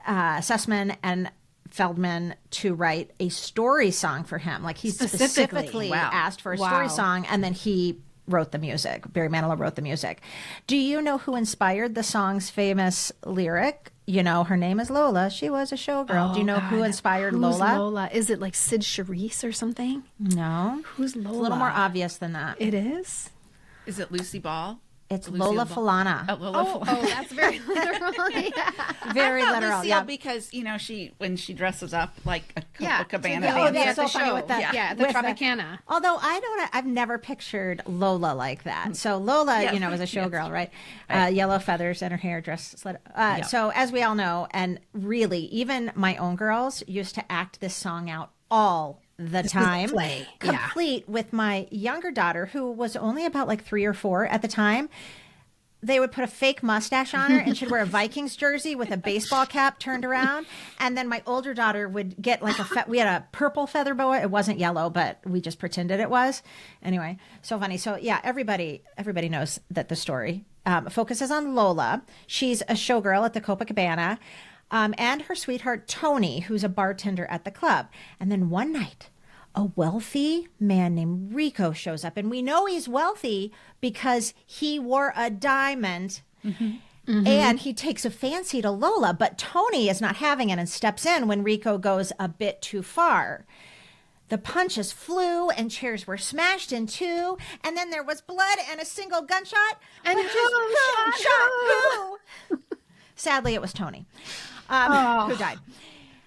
Sussman and Feldman to write a story song for him. Like he specifically Wow. asked for a story song, and then he wrote the music. Barry Manilow wrote the music. Do you know who inspired the song's famous lyric? You know, her name is Lola. She was a showgirl. Do you know who inspired Who's Lola? Lola? Is it like Sid Charisse or something? No. Who's Lola? It's a little more obvious than that. It is? Is it Lucy Ball? It's Lucille Lola Ball. Falana. Oh, Lola Falana. that's very literal. Very I thought literal. Lucille Yeah. because when she dresses up like a Yeah. Copacabana Yeah. Oh, dancer. that's so funny with that. Yeah, the with Tropicana. Although I've never pictured Lola like that. So Lola, Yeah. was a showgirl, right? Right. Yellow feathers and her hair dressed. So as we all know, and really, even my own girls used to act this song out all the time, play. Yeah. complete with my younger daughter, who was only about like 3 or 4 at the time. They would put a fake mustache on her, and she'd wear a Vikings jersey with a baseball cap turned around. And then my older daughter would get like we had a purple feather boa. It wasn't yellow, but we just pretended it was. Anyway, so funny. So yeah, everybody knows that the story focuses on Lola. She's a showgirl at the Copacabana, and her sweetheart Tony, who's a bartender at the club. And then one night, a wealthy man named Rico shows up, and we know he's wealthy because he wore a diamond. And he takes a fancy to Lola, but Tony is not having it and steps in when Rico goes a bit too far. The punches flew and chairs were smashed in two, and then there was blood and a single gunshot. And which is who shot who? Sadly, it was Tony who died.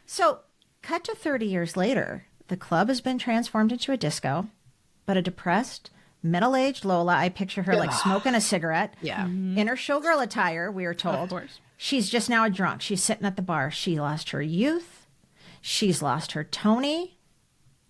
So, cut to 30 years later. The club has been transformed into a disco, but a depressed, middle-aged Lola, I picture her like smoking a cigarette. Yeah. In her showgirl attire, we are told. Of course. She's just now a drunk. She's sitting at the bar. She lost her youth. She's lost her Tony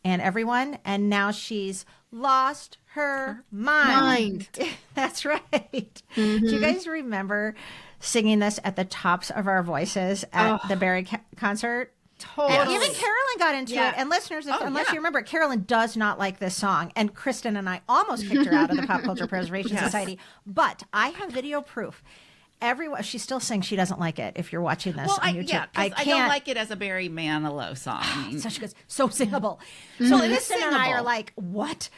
and everyone. And now she's lost her mind. That's right. Do you guys remember singing this at the tops of our voices at the Barry concert? Totally. And even Carolyn got into it. And listeners, unless you remember, Carolyn does not like this song. And Kristen and I almost kicked her out of the Pop Culture Preservation Society. But I have video proof. She still sings She Doesn't Like It if you're watching this on YouTube. Yeah, I don't like it as a Barry Manilow song. I mean, such good, so singable. So Kristen and I are like, what?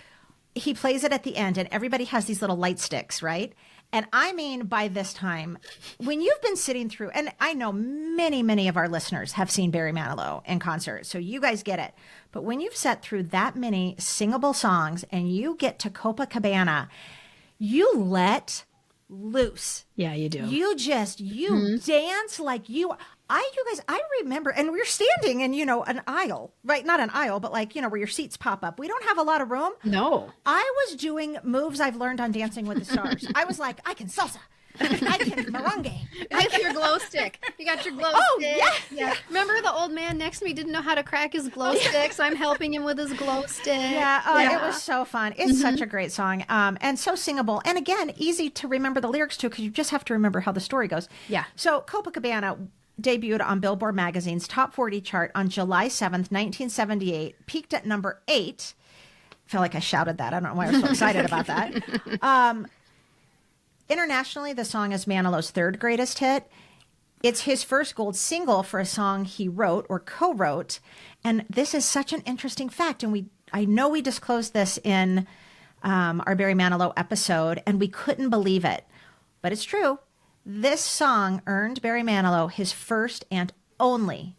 He plays it at the end, and everybody has these little light sticks, right? And I mean, by this time, when you've been sitting through, and I know many, many of our listeners have seen Barry Manilow in concert, so you guys get it. But when you've sat through that many singable songs and you get to Copacabana, you let loose. Yeah, you do. You dance like you guys, I remember, and we're standing in, an aisle, right? Not an aisle, but like, where your seats pop up. We don't have a lot of room. No. I was doing moves I've learned on Dancing with the Stars. I was like, I can salsa. I can merengue. With your glow stick. You got your glow stick. Yeah. Remember the old man next to me didn't know how to crack his glow sticks? I'm helping him with his glow stick. Yeah. It was so fun. It's such a great song, and so singable. And again, easy to remember the lyrics to, because you just have to remember how the story goes. Yeah. So Copacabana debuted on Billboard Magazine's Top 40 chart on July 7th, 1978, peaked at number 8. I feel like I shouted that. I don't know why I was so excited about that. Internationally, the song is Manilow's third greatest hit. It's his first gold single for a song he wrote or co-wrote. And this is such an interesting fact. And I know we disclosed this in our Barry Manilow episode, and we couldn't believe it. But it's true. This song earned Barry Manilow his first and only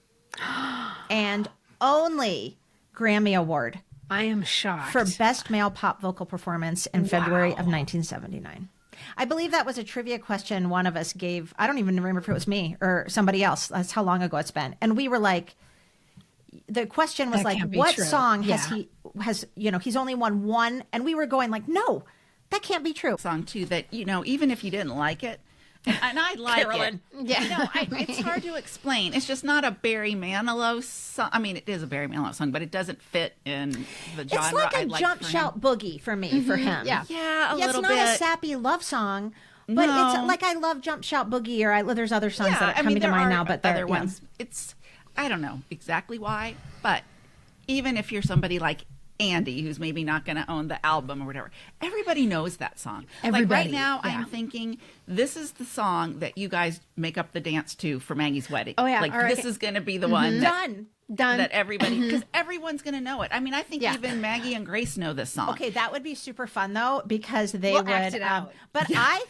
Grammy Award. I am shocked. For Best Male Pop Vocal Performance in February of 1979. I believe that was a trivia question one of us gave. I don't even remember if it was me or somebody else. That's how long ago it's been. And we were like, the question was like, what song he's only won one. And we were going like, no, that can't be true. Song too that, even if you didn't like it, and I like Carolyn. it. Yeah. It's hard to explain. It's just not a Barry Manilow song. I mean, it is a Barry Manilow song, but it doesn't fit in the genre. It's like a jump shout boogie for me, for him. Yeah. Yeah, a little bit. It's not a sappy love song, but it's like I love Jump Shout Boogie, or there's other songs that are coming to mind now, but other ones. It's, I don't know exactly why, but even if you're somebody like Andy, who's maybe not going to own the album or whatever, everybody knows that song. Like right now, I'm thinking this is the song that you guys make up the dance to for Maggie's wedding. Oh yeah, like this is going to be the one done that everybody, because everyone's going to know it. I mean, I think even Maggie and Grace know this song. Okay, that would be super fun though, because they would act it out. But I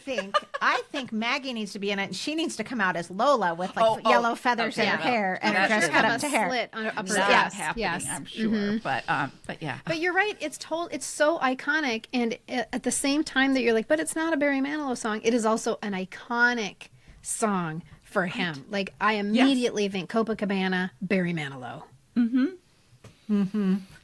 think Maggie needs to be in it, and she needs to come out as Lola with like yellow feathers in her hair and her dress cut up to hair. Slit on her upper That's happening, I'm sure. But yeah. But you're right. It's so iconic, and at the same time that you're like, but it's not a Barry Manilow song. It is also an iconic song for him. Like I immediately think Copacabana, Barry Manilow. But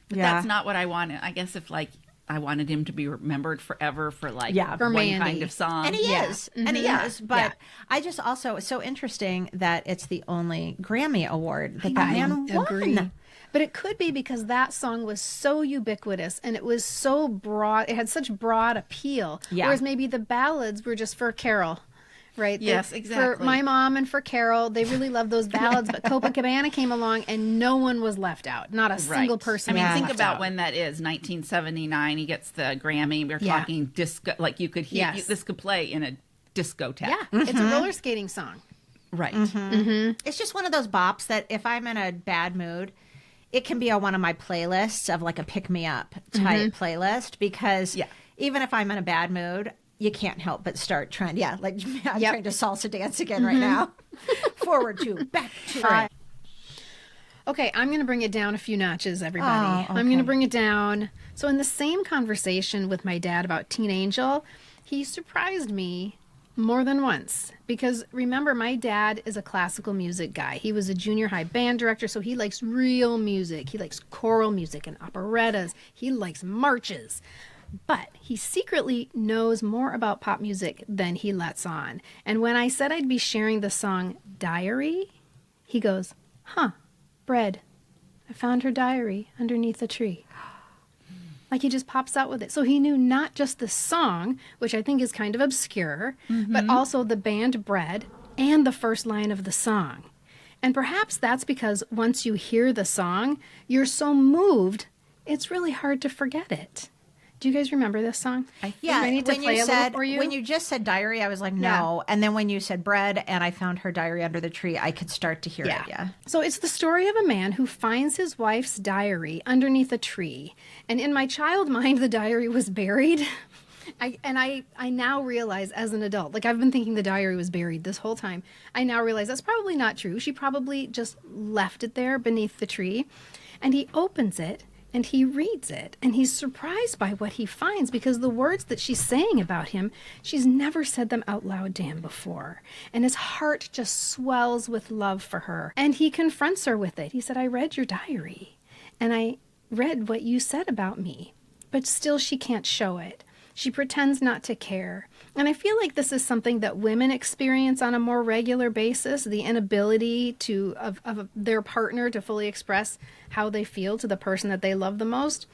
that's not what I wanted. I guess if like I wanted him to be remembered forever for like for one Mandy. kind of song. And he is. And he is. But I just also, it's so interesting that it's the only Grammy award that man won. But it could be because that song was so ubiquitous and it was so broad. It had such broad appeal. Yeah. Whereas maybe the ballads were just for Carol, right? Yes, exactly. For my mom and for Carol, they really loved those ballads. But Copacabana came along and no one was left out. Not a single person. I mean, was think left about out. when that is, 1979. He gets the Grammy. We're talking disco. Like you could hear Yes. this could play in a discotheque. Yeah, it's a roller skating song. Right. It's just one of those bops that if I'm in a bad mood, it can be on one of my playlists of like a pick me up type playlist because even if I'm in a bad mood, you can't help but start trying. Yeah, like I'm trying to salsa dance again right now. Forward to, back to. Okay, I'm going to bring it down a few notches, everybody. I'm going to bring it down. So in the same conversation with my dad about Teen Angel, he surprised me more than once. Because remember, my dad is a classical music guy. He was a junior high band director, so he likes real music. He likes choral music and operettas. He likes marches. But he secretly knows more about pop music than he lets on. And when I said I'd be sharing the song Diary, he goes, huh, Bread. I found her diary underneath a tree. Like he just pops out with it. So he knew not just the song, which I think is kind of obscure, but also the band Bread and the first line of the song. And perhaps that's because once you hear the song, you're so moved, it's really hard to forget it. Do you guys remember this song? Yeah, I need to when play you a little said for you. when you just said diary, I was like no, and then when you said bread and I found her diary under the tree, I could start to hear it. Yeah. So it's the story of a man who finds his wife's diary underneath a tree. And in my child mind, the diary was buried. I now realize as an adult, like I've been thinking the diary was buried this whole time. I now realize that's probably not true. She probably just left it there beneath the tree. And he opens it and he reads it. And he's surprised by what he finds because the words that she's saying about him, she's never said them out loud to him before. And his heart just swells with love for her. And he confronts her with it. He said, I read your diary and I read what you said about me, but still she can't show it. She pretends not to care. And I feel like this is something that women experience on a more regular basis, the inability of their partner to fully express how they feel to the person that they love the most.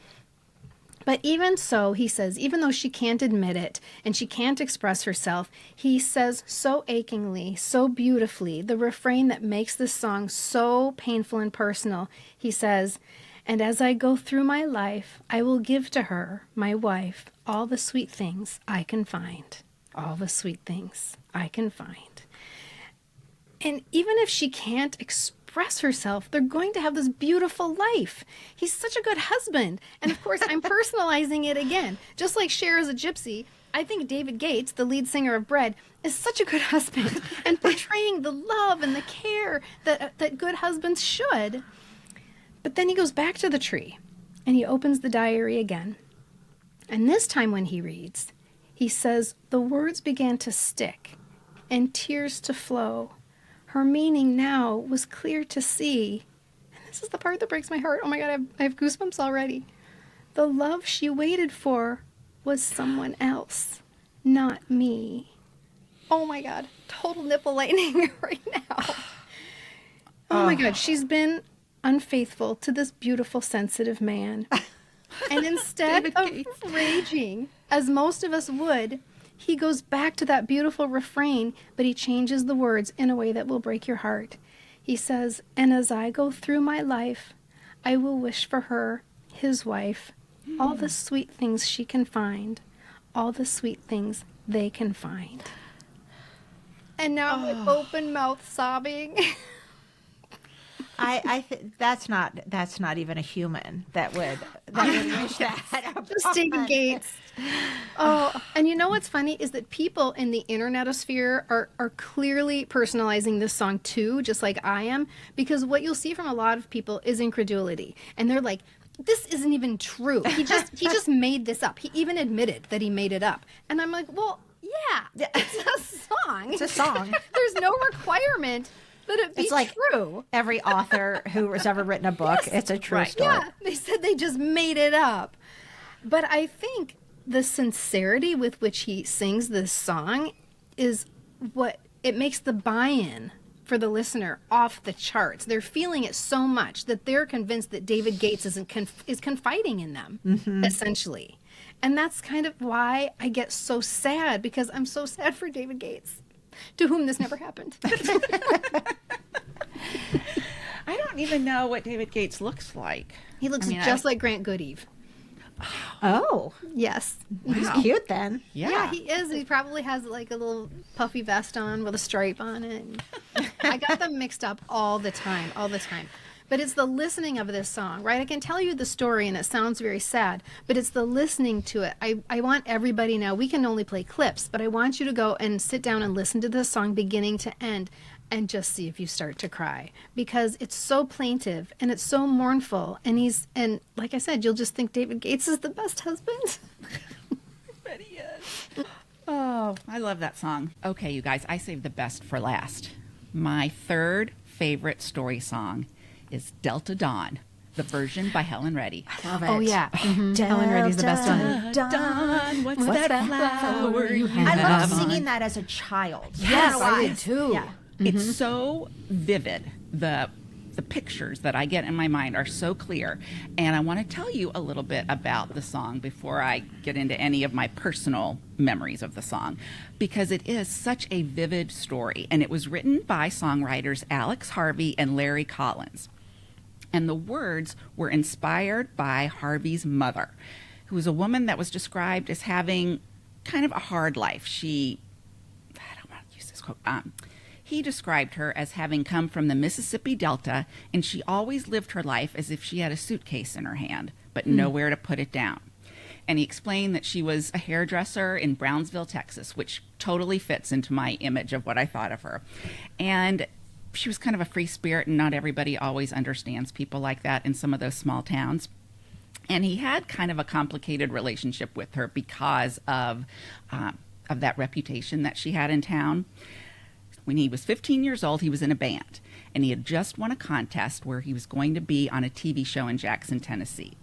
But even so, he says, even though she can't admit it and she can't express herself, he says so achingly, so beautifully, the refrain that makes this song so painful and personal. He says, and as I go through my life, I will give to her, my wife, all the sweet things I can find. All the sweet things I can find. And even if she can't express herself, they're going to have this beautiful life. He's such a good husband. And of course, I'm personalizing it again. Just like Cher is a gypsy, I think David Gates, the lead singer of Bread, is such a good husband and portraying the love and the care that good husbands should. But then he goes back to the tree and he opens the diary again. And this time when he reads, he says, the words began to stick and tears to flow. Her meaning now was clear to see. And this is the part that breaks my heart. Oh my God, I have goosebumps already. The love she waited for was someone else, not me. Oh my God, total nipple lightning right now. Oh my God, she's been unfaithful to this beautiful, sensitive man. And instead of raging, as most of us would, he goes back to that beautiful refrain, but he changes the words in a way that will break your heart. He says, and as I go through my life, I will wish for her, his wife, all the sweet things she can find, all the sweet things they can find. And now I'm with open mouth sobbing. That's not even a human that would wish that. Just David Gates. Oh, and you know what's funny is that people in the internetosphere are clearly personalizing this song too, just like I am, because what you'll see from a lot of people is incredulity, and they're like, this isn't even true. He just made this up. He even admitted that he made it up, and I'm like, well, yeah, it's a song. It's a song. There's no requirement that it be It's like true. Every author who has ever written a book, it's a true story. Yeah, they said they just made it up. But I think the sincerity with which he sings this song is what it makes the buy-in for the listener off the charts. They're feeling it so much that they're convinced that David Gates is confiding in them, essentially. And that's kind of why I get so sad, because I'm so sad for David Gates, to whom this never happened. I don't even know what David Gates looks like. He looks just like Grant Goodeve. Oh, Yes. he's cute then. Yeah, he is. He probably has like a little puffy vest on with a stripe on it. I got them mixed up all the time. But it's the listening of this song, right? I can tell you the story and it sounds very sad, but it's the listening to it. I want everybody now, we can only play clips, but I want you to go and sit down and listen to this song beginning to end and just see if you start to cry, because it's so plaintive and it's so mournful. And like I said, you'll just think David Gates is the best husband. But he is. Oh, I love that song. Okay, you guys, I saved the best for last. My third favorite story song is Delta Dawn, the version by Helen Reddy. Love it. Oh, yeah. Helen Reddy's the best one. Dawn, what's that flower you have? I love singing that as a child. Yes, I did too. Yeah. It's so vivid. The pictures that I get in my mind are so clear. And I want to tell you a little bit about the song before I get into any of my personal memories of the song, because it is such a vivid story. And it was written by songwriters Alex Harvey and Larry Collins. And the words were inspired by Harvey's mother, who was a woman that was described as having kind of a hard life. I don't want to use this quote. He described her as having come from the Mississippi Delta, and she always lived her life as if she had a suitcase in her hand, but nowhere to put it down. And he explained that she was a hairdresser in Brownsville, Texas, which totally fits into my image of what I thought of her. And she was kind of a free spirit, and not everybody always understands people like that in some of those small towns. And he had kind of a complicated relationship with her because of that reputation that she had in town. When he was 15 years old, he was in a band, and he had just won a contest where he was going to be on a TV show in Jackson, Tennessee.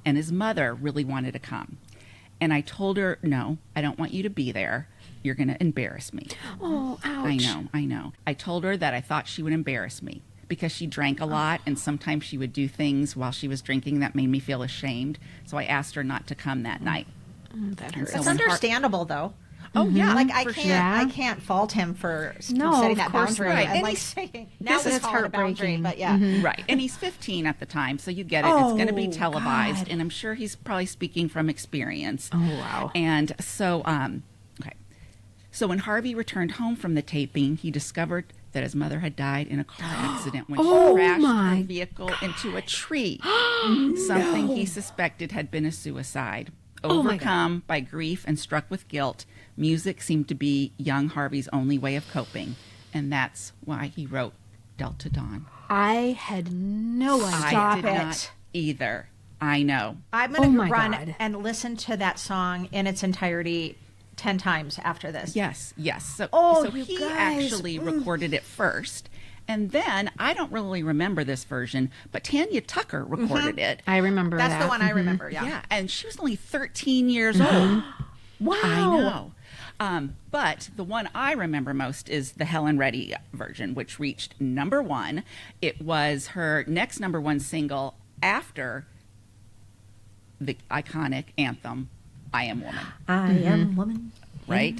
And his mother really wanted to come. And I told her, no, I don't want you to be there. You're going to embarrass me. Oh, ouch. I know. I told her that I thought she would embarrass me because she drank a lot, and sometimes she would do things while she was drinking that made me feel ashamed. So I asked her not to come that night. That hurts. So It's when understandable though. Oh yeah, Like I for can't, sure. I can't fault him for No, setting of that course boundary. not. I'm And like he's- saying now this it's is called a boundary, heartbreaking. but yeah. Right. And he's 15 at the time, so you get it. It's going to be Oh, televised, God. and I'm sure he's probably speaking from experience. Oh, wow. And so, okay. So when Harvey returned home from the taping, he discovered that his mother had died in a car accident when Oh, she crashed my her vehicle into a tree. Something he suspected had been a suicide. Oh, my God. Overcome by grief and struck with guilt, music seemed to be young Harvey's only way of coping. And that's why he wrote Delta Dawn. I had no idea. Stop I did it. not either. I know. I'm Oh going to my run God. and listen to that song in its entirety 10 times after this. Yes. So, Oh, so you he guys. actually recorded it first. And then, I don't really remember this version, but Tanya Tucker recorded it. I remember That's that. the one I remember. Yeah. Yeah, and she was only 13 years old. Wow. I know. But the one I remember most is the Helen Reddy version, which reached #1. It was her next #1 single after the iconic anthem, I Am Woman. I am woman. Right?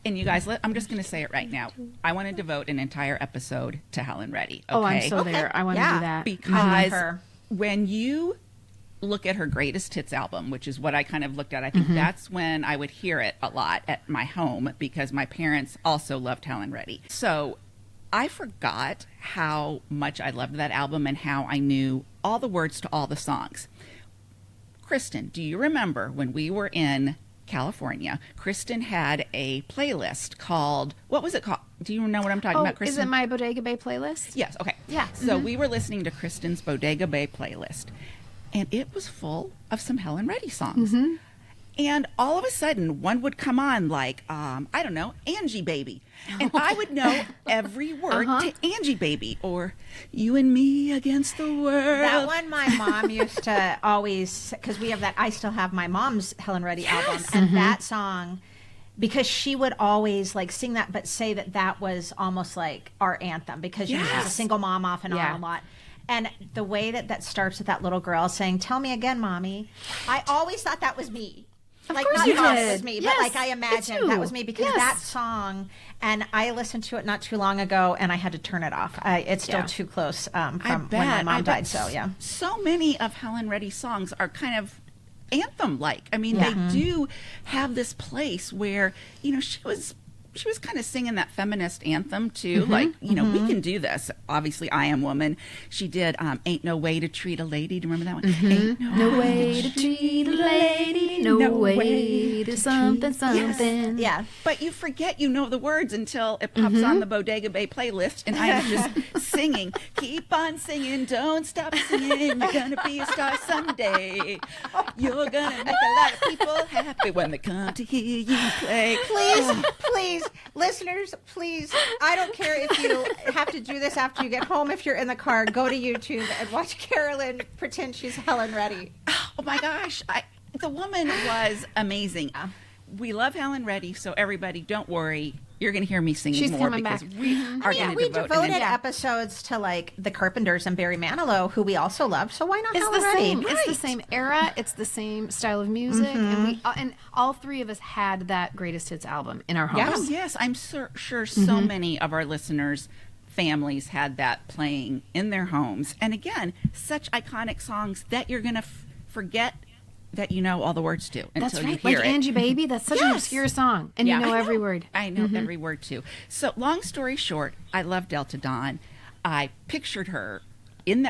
And you guys, I'm just going to say it right now. I want to devote an entire episode to Helen Reddy. Okay? Oh, I'm so there. I want to Yeah. do that. Because her. when you look at her greatest hits album, which is what I kind of looked at, I think that's when I would hear it a lot at my home because my parents also loved Helen Reddy. So I forgot how much I loved that album and how I knew all the words to all the songs. Kristen, do you remember when we were in California, Kristen had a playlist called, what was it called? Do you know what I'm talking Oh, about, Kristen? is it my Bodega Bay playlist? Yes, okay. Yeah. So we were listening to Kristen's Bodega Bay playlist, and it was full of some Helen Reddy songs. And all of a sudden, one would come on like, I don't know, Angie Baby. And I would know every word to Angie Baby or You and Me Against the World. That one my mom used to always, because we have that, I still have my mom's Helen Reddy album, and that song because she would always like sing that, but say that was almost like our anthem because she's a single mom off and on a lot. And the way that starts with that little girl saying, "Tell me again, mommy," I always thought that was me. Like, not that was me, but like I imagined that was me because that song, and I listened to it not too long ago, and I had to turn it off. It's still too close from when my mom died. So so many of Helen Reddy's songs are kind of anthem-like. I mean, they do have this place where she was kind of singing that feminist anthem too, like, we can do this. Obviously, I Am Woman. She did Ain't No Way to Treat a Lady. Do you remember that one? Ain't no way to treat a lady, no way to something. Yes. Yeah. But you forget you know the words until it pops on the Bodega Bay playlist, and I'm just singing. Keep on singing, don't stop singing. You're gonna be a star someday. You're gonna make a lot of people happy when they come to hear you play. Please, listeners, please, I don't care if you have to do this after you get home. If you're in the car, go to YouTube and watch Carolyn pretend she's Helen Reddy. Oh my gosh, the woman was amazing. We love Helen Reddy, so everybody, don't worry. You're going to hear me singing She's more coming because back. we are going to we devoted episodes to like the Carpenters and Barry Manilow, who we also love. So why not Helen Reddy? It's the same era. It's the same style of music, and all three of us had that greatest hits album in our homes. Yes, I'm sure so many of our listeners' families had that playing in their homes. And again, such iconic songs that you're going to forget that you know all the words to until That's right. you hear like it. Angie Baby, that's such an obscure song, and you know every word. I know every word too. So long story short, I love Delta Dawn. I pictured her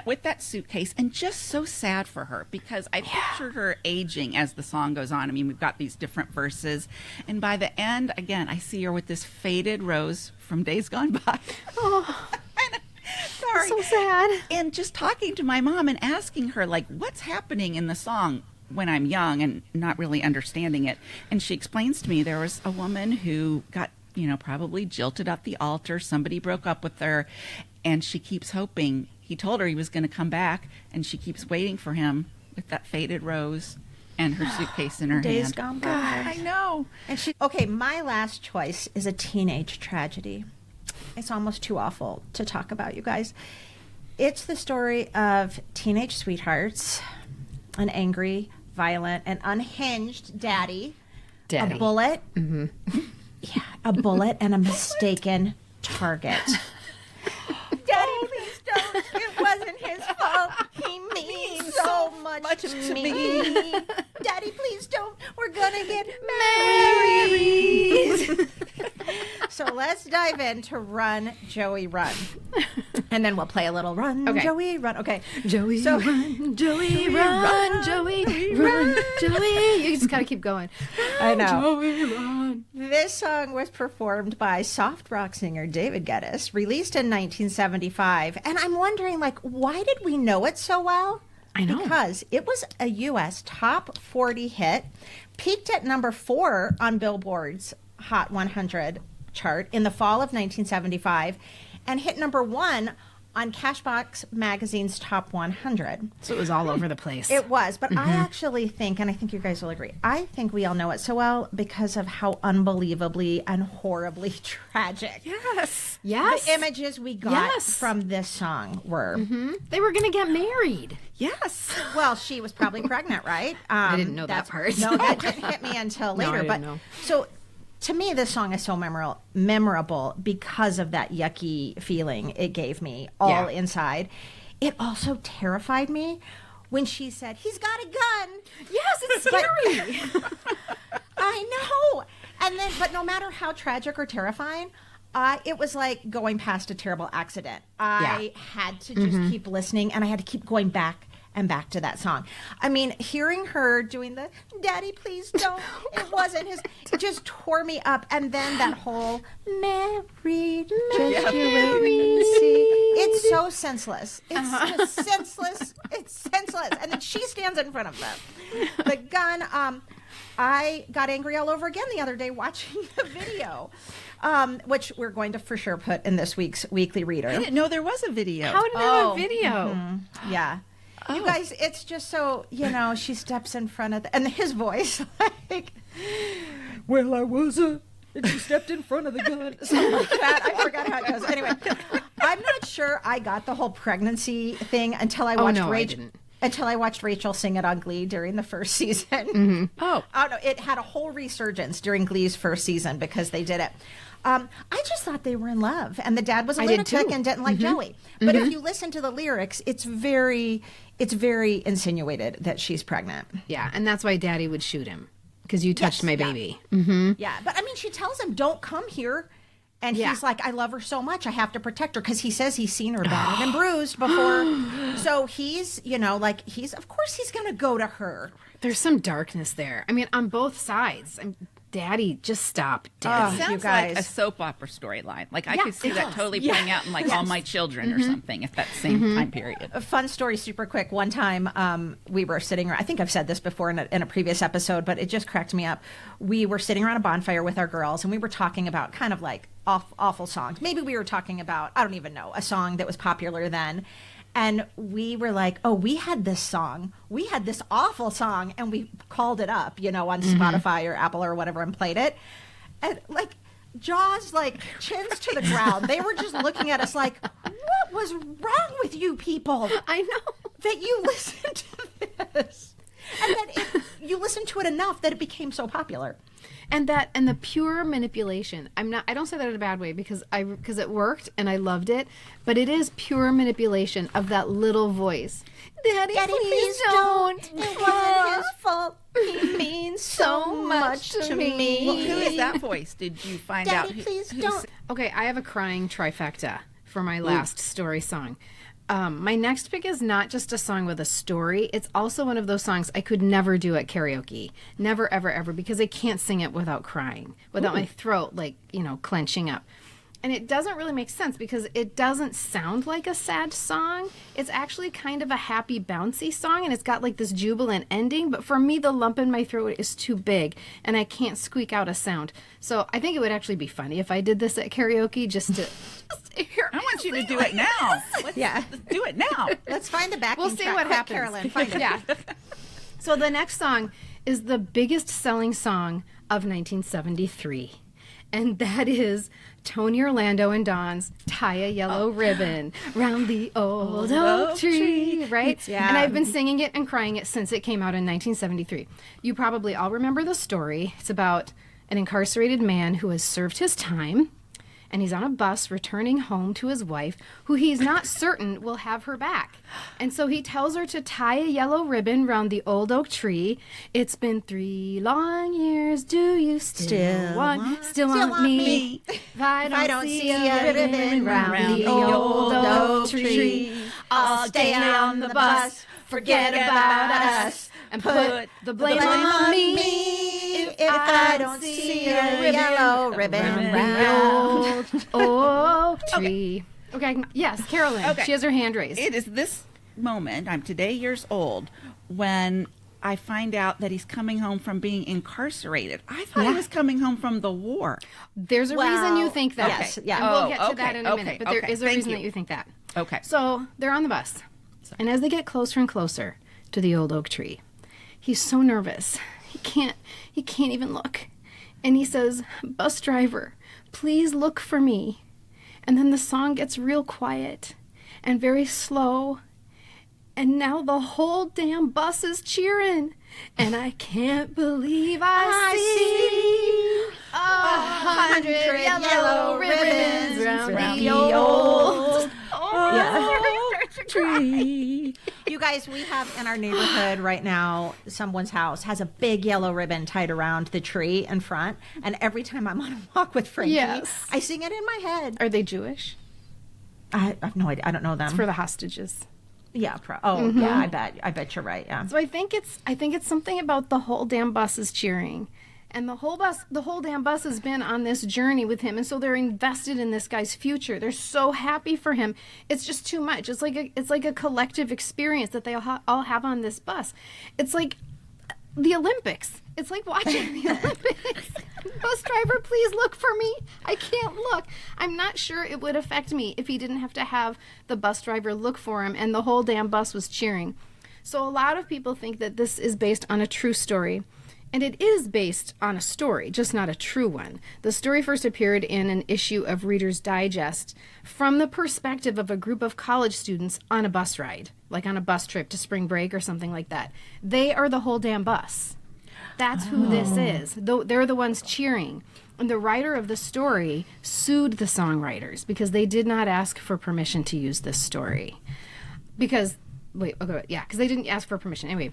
with that suitcase, and just so sad for her because I pictured her aging as the song goes on. I mean, we've got these different verses, and by the end, again, I see her with this faded rose from days gone by. Oh, sorry, so sad. And just talking to my mom and asking her, like, what's happening in the song when I'm young and not really understanding it. And she explains to me there was a woman who got, probably jilted at the altar. Somebody broke up with her, and she keeps hoping. He told her he was going to come back, and she keeps waiting for him with that faded rose and her suitcase in her Days hand. gone by. God, I know. And okay, my last choice is a teenage tragedy. It's almost too awful to talk about, you guys. It's the story of teenage sweethearts, an angry, violent, and unhinged daddy. A bullet. Yeah, a bullet and a mistaken target. Daddy, please don't. It wasn't his fault. He means so much to me. Daddy, please don't. We're gonna get married. So let's dive into Run, Joey, Run. And then we'll play a little Run, Joey, Run. Okay. Joey, run, Joey, run, Joey, run, Joey. You just gotta keep going. I know. Joey, run. This song was performed by soft rock singer David Geddes, released in 1975. And I'm wondering, why did we know it so well? I know. Because it was a U.S. top 40 hit, peaked at number 4 on Billboard's Hot 100 chart in the fall of 1975, and hit number 1 on Cashbox Magazine's Top 100. So it was all over the place. It was, but I actually think, and I think you guys will agree, I think we all know it so well because of how unbelievably and horribly tragic Yes. the images we got from this song were. They were going to get married. Yes. Well, she was probably pregnant, right? I didn't know that part. No, that didn't hit me until later. I didn't know. So to me, this song is so memorable because of that yucky feeling it gave me all inside. It also terrified me when she said, "He's got a gun." Yes, it's scary. I know. And then, but no matter how tragic or terrifying, it was like going past a terrible accident. I had to just keep listening, and I had to keep going back and back to that song. I mean, hearing her doing the "Daddy, please don't," it wasn't his, it just tore me up. And then that whole "married, just you wait and see." It's so senseless. It's just senseless. It's senseless. And then she stands in front of the gun. I got angry all over again the other day watching the video, which we're going to for sure put in this week's Weekly Reader. I didn't know there was a video. How did I have a video? Yeah. You guys, it's just so, she steps in front of and his voice, well, I was and she stepped in front of the gun. Something like that. I forgot how it goes. Anyway, I'm not sure I got the whole pregnancy thing until I watched Rachel. Until I watched Rachel sing it on Glee during the first season. Mm-hmm. Oh no, it had a whole resurgence during Glee's first season because they did it. I just thought they were in love, and the dad was a lunatic and didn't like Joey. But if you listen to the lyrics, it's very insinuated that she's pregnant. Yeah, and that's why Daddy would shoot him, because you touched my baby. Yeah, but I mean, she tells him, "Don't come here." And he's like, I love her so much, I have to protect her, because he says he's seen her battered and bruised before. So he's, of course he's going to go to her. There's some darkness there. I mean, on both sides. Daddy, just stop. Daddy. Sounds you guys. like a soap opera storyline. Like I could see that totally playing out in All My Children or something at that same time period. A fun story, super quick. One time we were sitting around, I think I've said this before in a previous episode, but it just cracked me up. We were sitting around a bonfire with our girls, and we were talking about kind of like awful songs. Maybe we were talking about, I don't even know, a song that was popular then. And we were like, oh, we had this song. We had this awful song. And we called it up, on Spotify or Apple or whatever, and played it. And jaws, chins to the ground. They were just looking at us like, what was wrong with you people? I know. That you listened to this. And then you listened to it enough that it became so popular. And the pure manipulation. I don't say that in a bad way, because it worked and I loved it, but it is pure manipulation of that little voice. Daddy, please don't. It wasn't his fault. He means so much to me. Well, who is that voice? Did you find out? Daddy, please don't. Okay, I have a crying trifecta for my last story song. My next pick is not just a song with a story. It's also one of those songs I could never do at karaoke. Never, ever, ever, because I can't sing it without crying, without my throat, clenching up. And it doesn't really make sense because it doesn't sound like a sad song. It's actually kind of a happy, bouncy song, and it's got this jubilant ending. But for me, the lump in my throat is too big, and I can't squeak out a sound. So I think it would actually be funny if I did this at karaoke just to hear. I want you to do it now. Let's do it now. Let's find the backing We'll see track. what Quick, happens. Carolyn, find it. Yeah. So the next song is the biggest selling song of 1973. And that is Tony Orlando and Dawn's Tie a Yellow Ribbon Round the Old Oak Tree, right? Yeah. And I've been singing it and crying it since it came out in 1973. You probably all remember the story. It's about an incarcerated man who has served his time, and he's on a bus returning home to his wife, who he's not certain will have her back. And so he tells her to tie a yellow ribbon round the old oak tree. It's been 3 long years. Do you still want me? If I don't see a ribbon round the old oak tree, I'll stay on the bus, forget about us, and put the blame on me. If I don't see a yellow ribbon round the old oak tree. Okay, yes, Carolyn. Okay. She has her hand raised. It is this moment, I'm today years old, when I find out that he's coming home from being incarcerated. I thought he was coming home from the war. There's a reason you think that. yes, yeah. And we'll get to that in a minute, but there is a reason that you think that. Okay. So they're on the bus. And as they get closer and closer to the old oak tree, he's so nervous. He can't even look. And he says, "Bus driver, please look for me." And then the song gets real quiet and very slow. And now the whole damn bus is cheering. And I can't believe I see 100 yellow ribbons round the old tree. You guys, we have in our neighborhood right now, someone's house has a big yellow ribbon tied around the tree in front. And every time I'm on a walk with Frankie, Yes. I sing it in my head. Are they Jewish? I have no idea. I don't know them. It's for the hostages. Yeah. Yeah. I bet you're right. Yeah. So I think it's something about the whole damn bus is cheering. And the whole damn bus has been on this journey with him, and so they're invested in this guy's future. They're so happy for him. It's just too much. It's like a collective experience that they all have on this bus. It's like the Olympics. It's like watching the Olympics. Bus driver, please look for me. I can't look. I'm not sure it would affect me if he didn't have to have the bus driver look for him and the whole damn bus was cheering. So a lot of people think that this is based on a true story. And it is based on a story, just not a true one. The story first appeared in an issue of Reader's Digest from the perspective of a group of college students on a bus ride, like on a bus trip to spring break or something like that. They are the whole damn bus. That's who this is. They're the ones cheering. And the writer of the story sued the songwriters because they did not ask for permission to use this story. Because they didn't ask for permission. Anyway,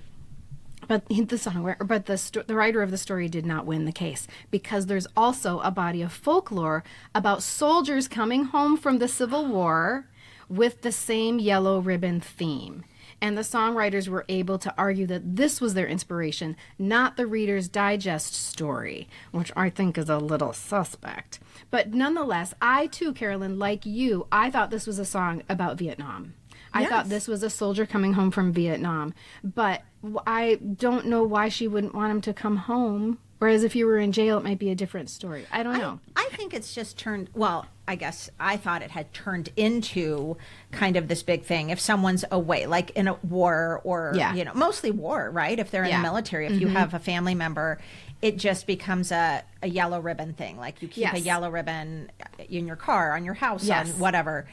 but the writer of the story did not win the case because there's also a body of folklore about soldiers coming home from the Civil War with the same yellow ribbon theme. And the songwriters were able to argue that this was their inspiration, not the Reader's Digest story, which I think is a little suspect. But nonetheless, I too, Carolyn, like you, I thought this was a song about Vietnam. I thought this was a soldier coming home from Vietnam. But I don't know why she wouldn't want him to come home. Whereas if you were in jail, it might be a different story. I don't know. I think it's just turned, well, I guess I thought it had turned into kind of this big thing. If someone's away, like in a war or, mostly war, right? If they're in the military, if you have a family member, it just becomes a yellow ribbon thing. Like you keep a yellow ribbon in your car, on your house, on whatever.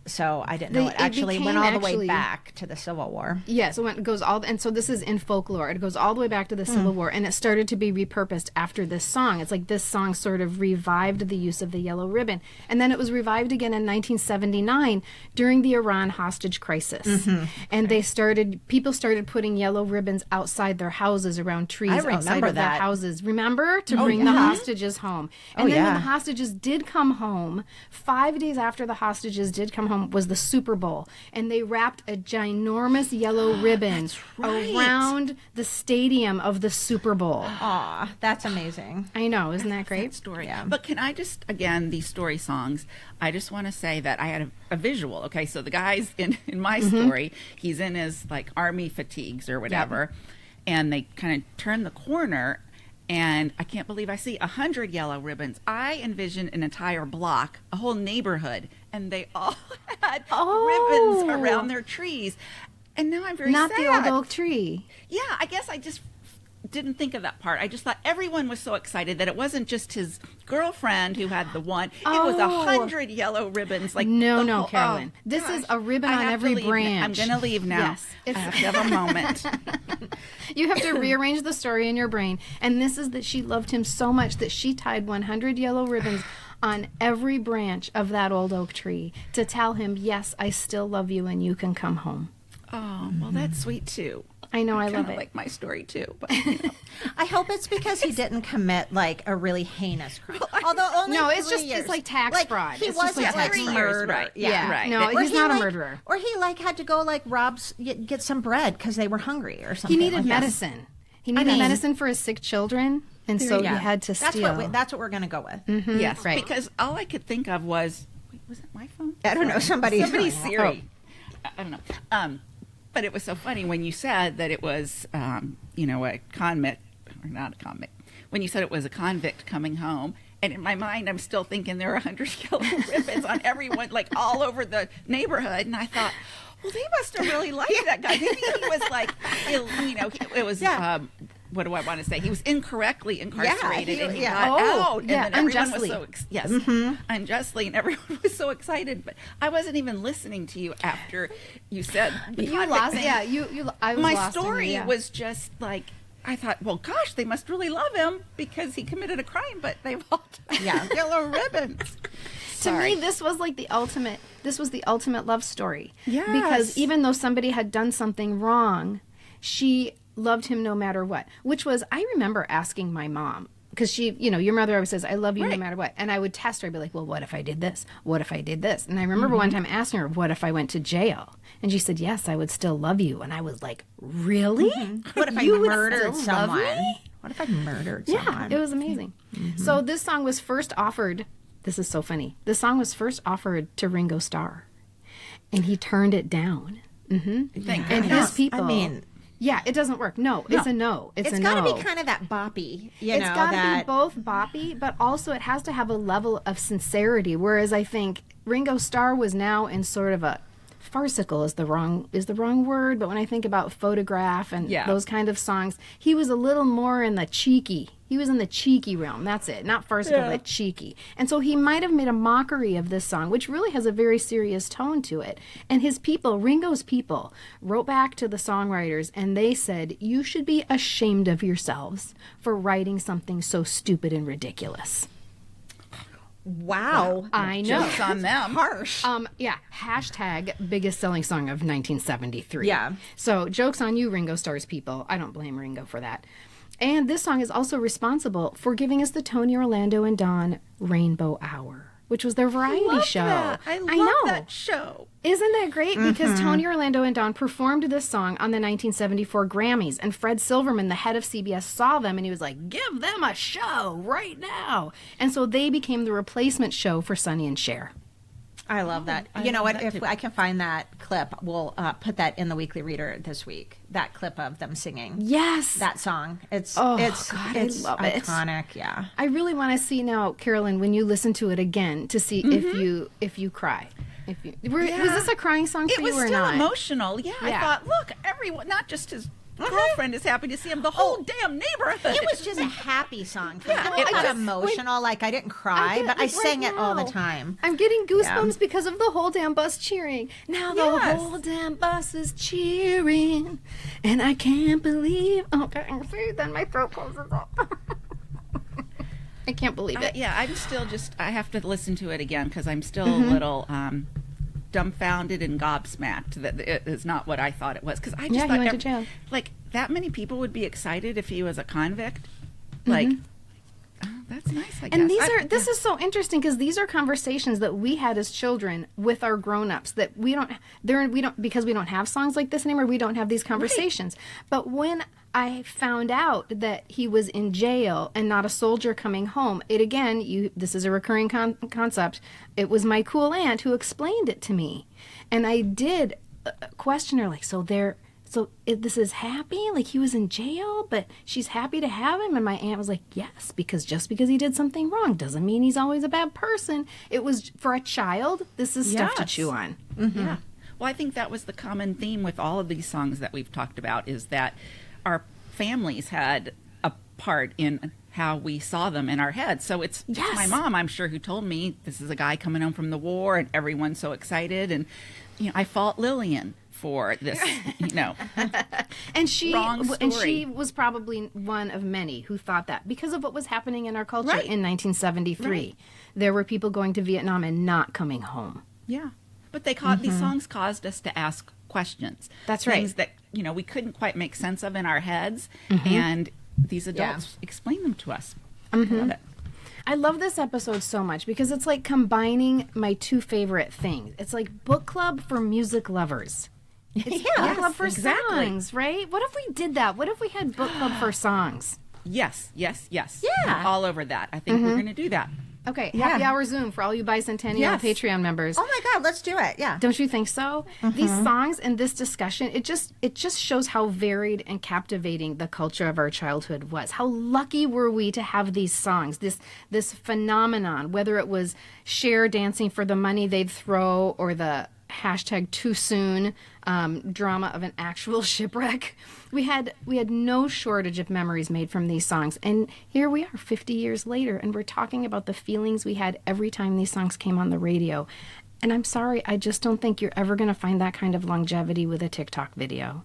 So I didn't know it actually went all the way back to the Civil War. Yeah, so it goes and so this is in folklore. It goes all the way back to the Civil War, and it started to be repurposed after this song. It's like this song sort of revived the use of the yellow ribbon, and then it was revived again in 1979 during the Iran hostage crisis. And people started putting yellow ribbons outside their houses around trees outside of their houses. Remember, to bring the hostages home. And then when the hostages did come home, 5 days after the hostages did come home was the Super Bowl, and they wrapped a ginormous yellow ribbon around the stadium of the Super Bowl. Aw, that's amazing. I know, isn't that great? That story. Yeah. But can I just, again, these story songs, I just want to say that I had a visual. Okay, so the guy's in my story, he's in his like army fatigues or whatever, and they kind of turn the corner, and I can't believe I see 100 yellow ribbons. I envision an entire block, a whole neighborhood, and they all had ribbons around their trees. And now I'm very sad. Not the old oak tree. Yeah, I guess I just didn't think of that part. I just thought everyone was so excited that it wasn't just his girlfriend who had the one. It was 100 yellow ribbons. Like no, Carolyn. This is a ribbon on every branch. I'm going to leave now. Yes. I have to have a moment. You have to rearrange the story in your brain. And this is that she loved him so much that she tied 100 yellow ribbons on every branch of that old oak tree to tell him, yes, I still love you and you can come home. Oh, well, that's sweet too. I know, I love it. Like my story too, but I hope it's because he didn't commit like a really heinous crime. Although only it's like tax fraud. He it's wasn't just like murder, right? Yeah, right. No, he's not a murderer. Or he like had to go like get some bread because they were hungry or something. He needed medicine. He needed medicine for his sick children, and so he had to steal. That's what we're going to go with. Mm-hmm. Yes, right. Because all I could think of was it my phone? I don't know. Somebody's Siri. I don't know. But it was so funny when you said that it was, a convict, or not a convict, when you said it was a convict coming home. And in my mind, I'm still thinking there are 100 yellow ribbons on everyone, like all over the neighborhood. And I thought, well, they must have really liked that guy. Maybe he was like, it was, what do I want to say? He was incorrectly incarcerated and he got out. And then everyone unjustly. was unjustly. And everyone was so excited. But I wasn't even listening to you after you said the you lost. thing. Yeah, I was My lost story was just like, I thought, well, gosh, they must really love him because he committed a crime, but they've all yellow ribbons. To me, this was like the ultimate. This was the ultimate love story. Yes. Because even though somebody had done something wrong, she loved him no matter what. Which was, I remember asking my mom, because she, your mother always says, I love you no matter what. And I would test her. I'd be like, well, what if I did this? What if I did this? And I remember one time asking her, what if I went to jail? And she said, yes, I would still love you. And I was like, really? What if I murdered someone? What if I murdered someone? Yeah, it was amazing. So this song was first offered. This is so funny. This song was first offered to Ringo Starr, and he turned it down. Thank and his people. I mean, yeah, it doesn't work. No, it's a no. It's a no. It's got to be kind of that boppy, It's got to be both boppy, but also it has to have a level of sincerity. Whereas I think Ringo Starr was now in sort of a farcical is the wrong word, but when I think about Photograph and Yeah. those kind of songs, he was a little more in the cheeky. He was in the cheeky realm. That's it. Not farcical, but cheeky. And so he might have made a mockery of this song, which really has a very serious tone to it. And his people, Ringo's people, wrote back to the songwriters and they said, "You should be ashamed of yourselves for writing something so stupid and ridiculous." Wow. I know. Jokes on them. Harsh. Yeah. Hashtag biggest selling song of 1973. Yeah. So joke's on you, Ringo Starr's people. I don't blame Ringo for that. And this song is also responsible for giving us the Tony Orlando and Dawn Rainbow Hour, which was their variety show. I love know. that show. Isn't that great? Because Tony Orlando and Dawn performed this song on the 1974 Grammys, and Fred Silverman, the head of CBS, saw them and he was like, "Give them a show right now." And so they became the replacement show for Sonny and Cher. I love that. I You know love what? that If too. I can find that clip, we'll put that in the Weekly Reader this week. That clip of them singing Yes. that song. It's God, it's I love it. iconic. Yeah. I really want to see now, Carolyn, when you listen to it again, to see if you cry. Was this a crying song for It was you or still not? emotional. Yeah, I Yeah. thought, look, everyone, not just his girlfriend is happy to see him, the whole damn neighborhood. It was just a happy song. Yeah, It it was was. emotional. Like I didn't cry, but I sang it all the time. I'm getting goosebumps because of the whole damn bus cheering. Now the Yes. whole damn bus is cheering, and I can't believe. Oh, see, then my throat closes up. I can't believe it. Yeah, I'm still I have to listen to it again because I'm still a little dumbfounded and gobsmacked that it is not what I thought it was. Because I just Yeah, he thought, went to jail. like, that many people would be excited if he was a convict. Like, oh, that's nice, I guess. And this is so interesting because these are conversations that we had as children with our grown-ups that because we don't have songs like this anymore, we don't have these conversations. But when I found out that he was in jail and not a soldier coming home, this is a recurring concept. It was my cool aunt who explained it to me. And I did question her, like, this is happy? Like he was in jail, but she's happy to have him? And my aunt was like, yes, because just because he did something wrong doesn't mean he's always a bad person. It was, for a child, this is stuff to Yes. chew on. Yeah. Well, I think that was the common theme with all of these songs that we've talked about is that our families had a part in how we saw them in our heads. So it's my mom, I'm sure, who told me this is a guy coming home from the war and everyone's so excited. And, I fault Lillian for this, And she Wrong story. was probably one of many who thought that because of what was happening in our culture Right. in 1973. Right. There were people going to Vietnam and not coming home. Yeah. But these songs caused us to ask questions. That's right. Things that, we couldn't quite make sense of in our heads. And these adults explained them to us. I love it. I love this episode so much because it's like combining my two favorite things. It's like book club for music lovers. It's book club for songs, right? What if we did that? What if we had book club for songs? Yes. Yeah. I'm all over that. I think we're going to do that. Okay, happy hour Zoom for all you bicentennial Yes. Patreon members. Oh my God, let's do it. Yeah. Don't you think so? These songs and this discussion, it just shows how varied and captivating the culture of our childhood was. How lucky were we to have these songs, this phenomenon, whether it was Cher dancing for the money they'd throw or the hashtag too soon drama of an actual shipwreck. We had no shortage of memories made from these songs. And here we are 50 years later, and we're talking about the feelings we had every time these songs came on the radio. And I'm sorry, I just don't think you're ever going to find that kind of longevity with a TikTok video.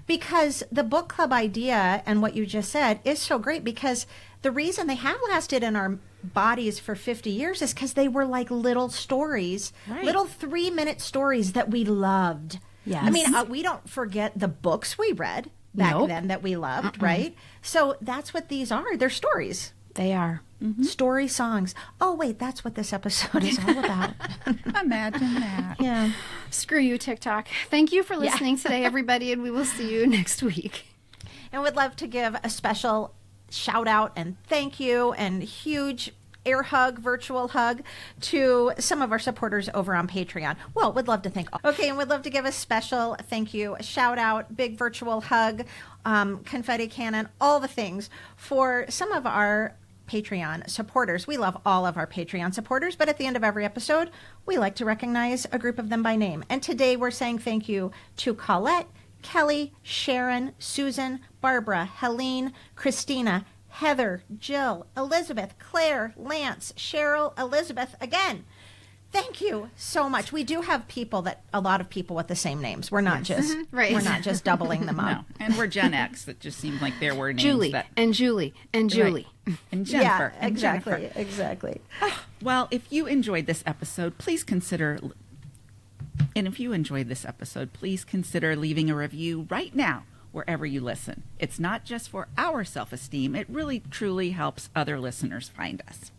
Because the book club idea and what you just said is so great, because the reason they have lasted in our bodies for 50 years is because they were like little stories, little 3-minute stories that we loved. Yes. I mean, we don't forget the books we read back then that we loved, right? So that's what these are. They're stories. They are. Story songs. Oh, wait, that's what this episode is all about. Imagine that. Yeah. Screw you, TikTok. Thank you for listening today, everybody, and we will see you next week. And would love to give a special shout out and thank you and huge air hug, virtual hug to some of our supporters over on Patreon. Well, would love to thank all. Okay, and would love to give a special thank you, a shout out, big virtual hug, confetti cannon, all the things for some of our Patreon supporters. We love all of our Patreon supporters, but at the end of every episode, we like to recognize a group of them by name. And today we're saying thank you to Colette, Kelly, Sharon, Susan, Barbara, Helene, Christina, Heather, Jill, Elizabeth, Claire, Lance, Cheryl, Elizabeth, again. Thank you so much. We do have a lot of people with the same names. We're not just Right. We're not just doubling them up. No, and we're Gen X. It just seemed like there were names Julie that and Julie and Julie. Right. And Jennifer. Yeah, and exactly, Jennifer. exactly. Well, if you enjoyed this episode, please consider leaving a review right now wherever you listen. It's not just for our self-esteem. It really, truly helps other listeners find us.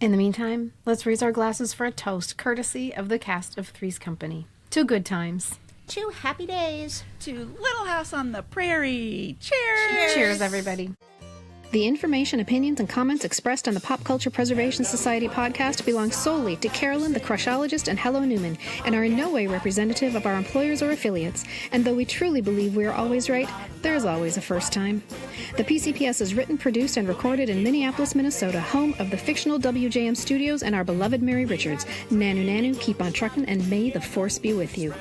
In the meantime, let's raise our glasses for a toast courtesy of the cast of Three's Company. To good times. 2 happy days. To Little House on the Prairie. Cheers! Cheers, everybody. The information, opinions, and comments expressed on the Pop Culture Preservation Society podcast belong solely to Carolyn, the Crushologist, and Hello Newman, and are in no way representative of our employers or affiliates. And though we truly believe we are always right, there's always a first time. The PCPS is written, produced, and recorded in Minneapolis, Minnesota, home of the fictional WJM Studios and our beloved Mary Richards. Nanu Nanu, keep on truckin', and may the force be with you.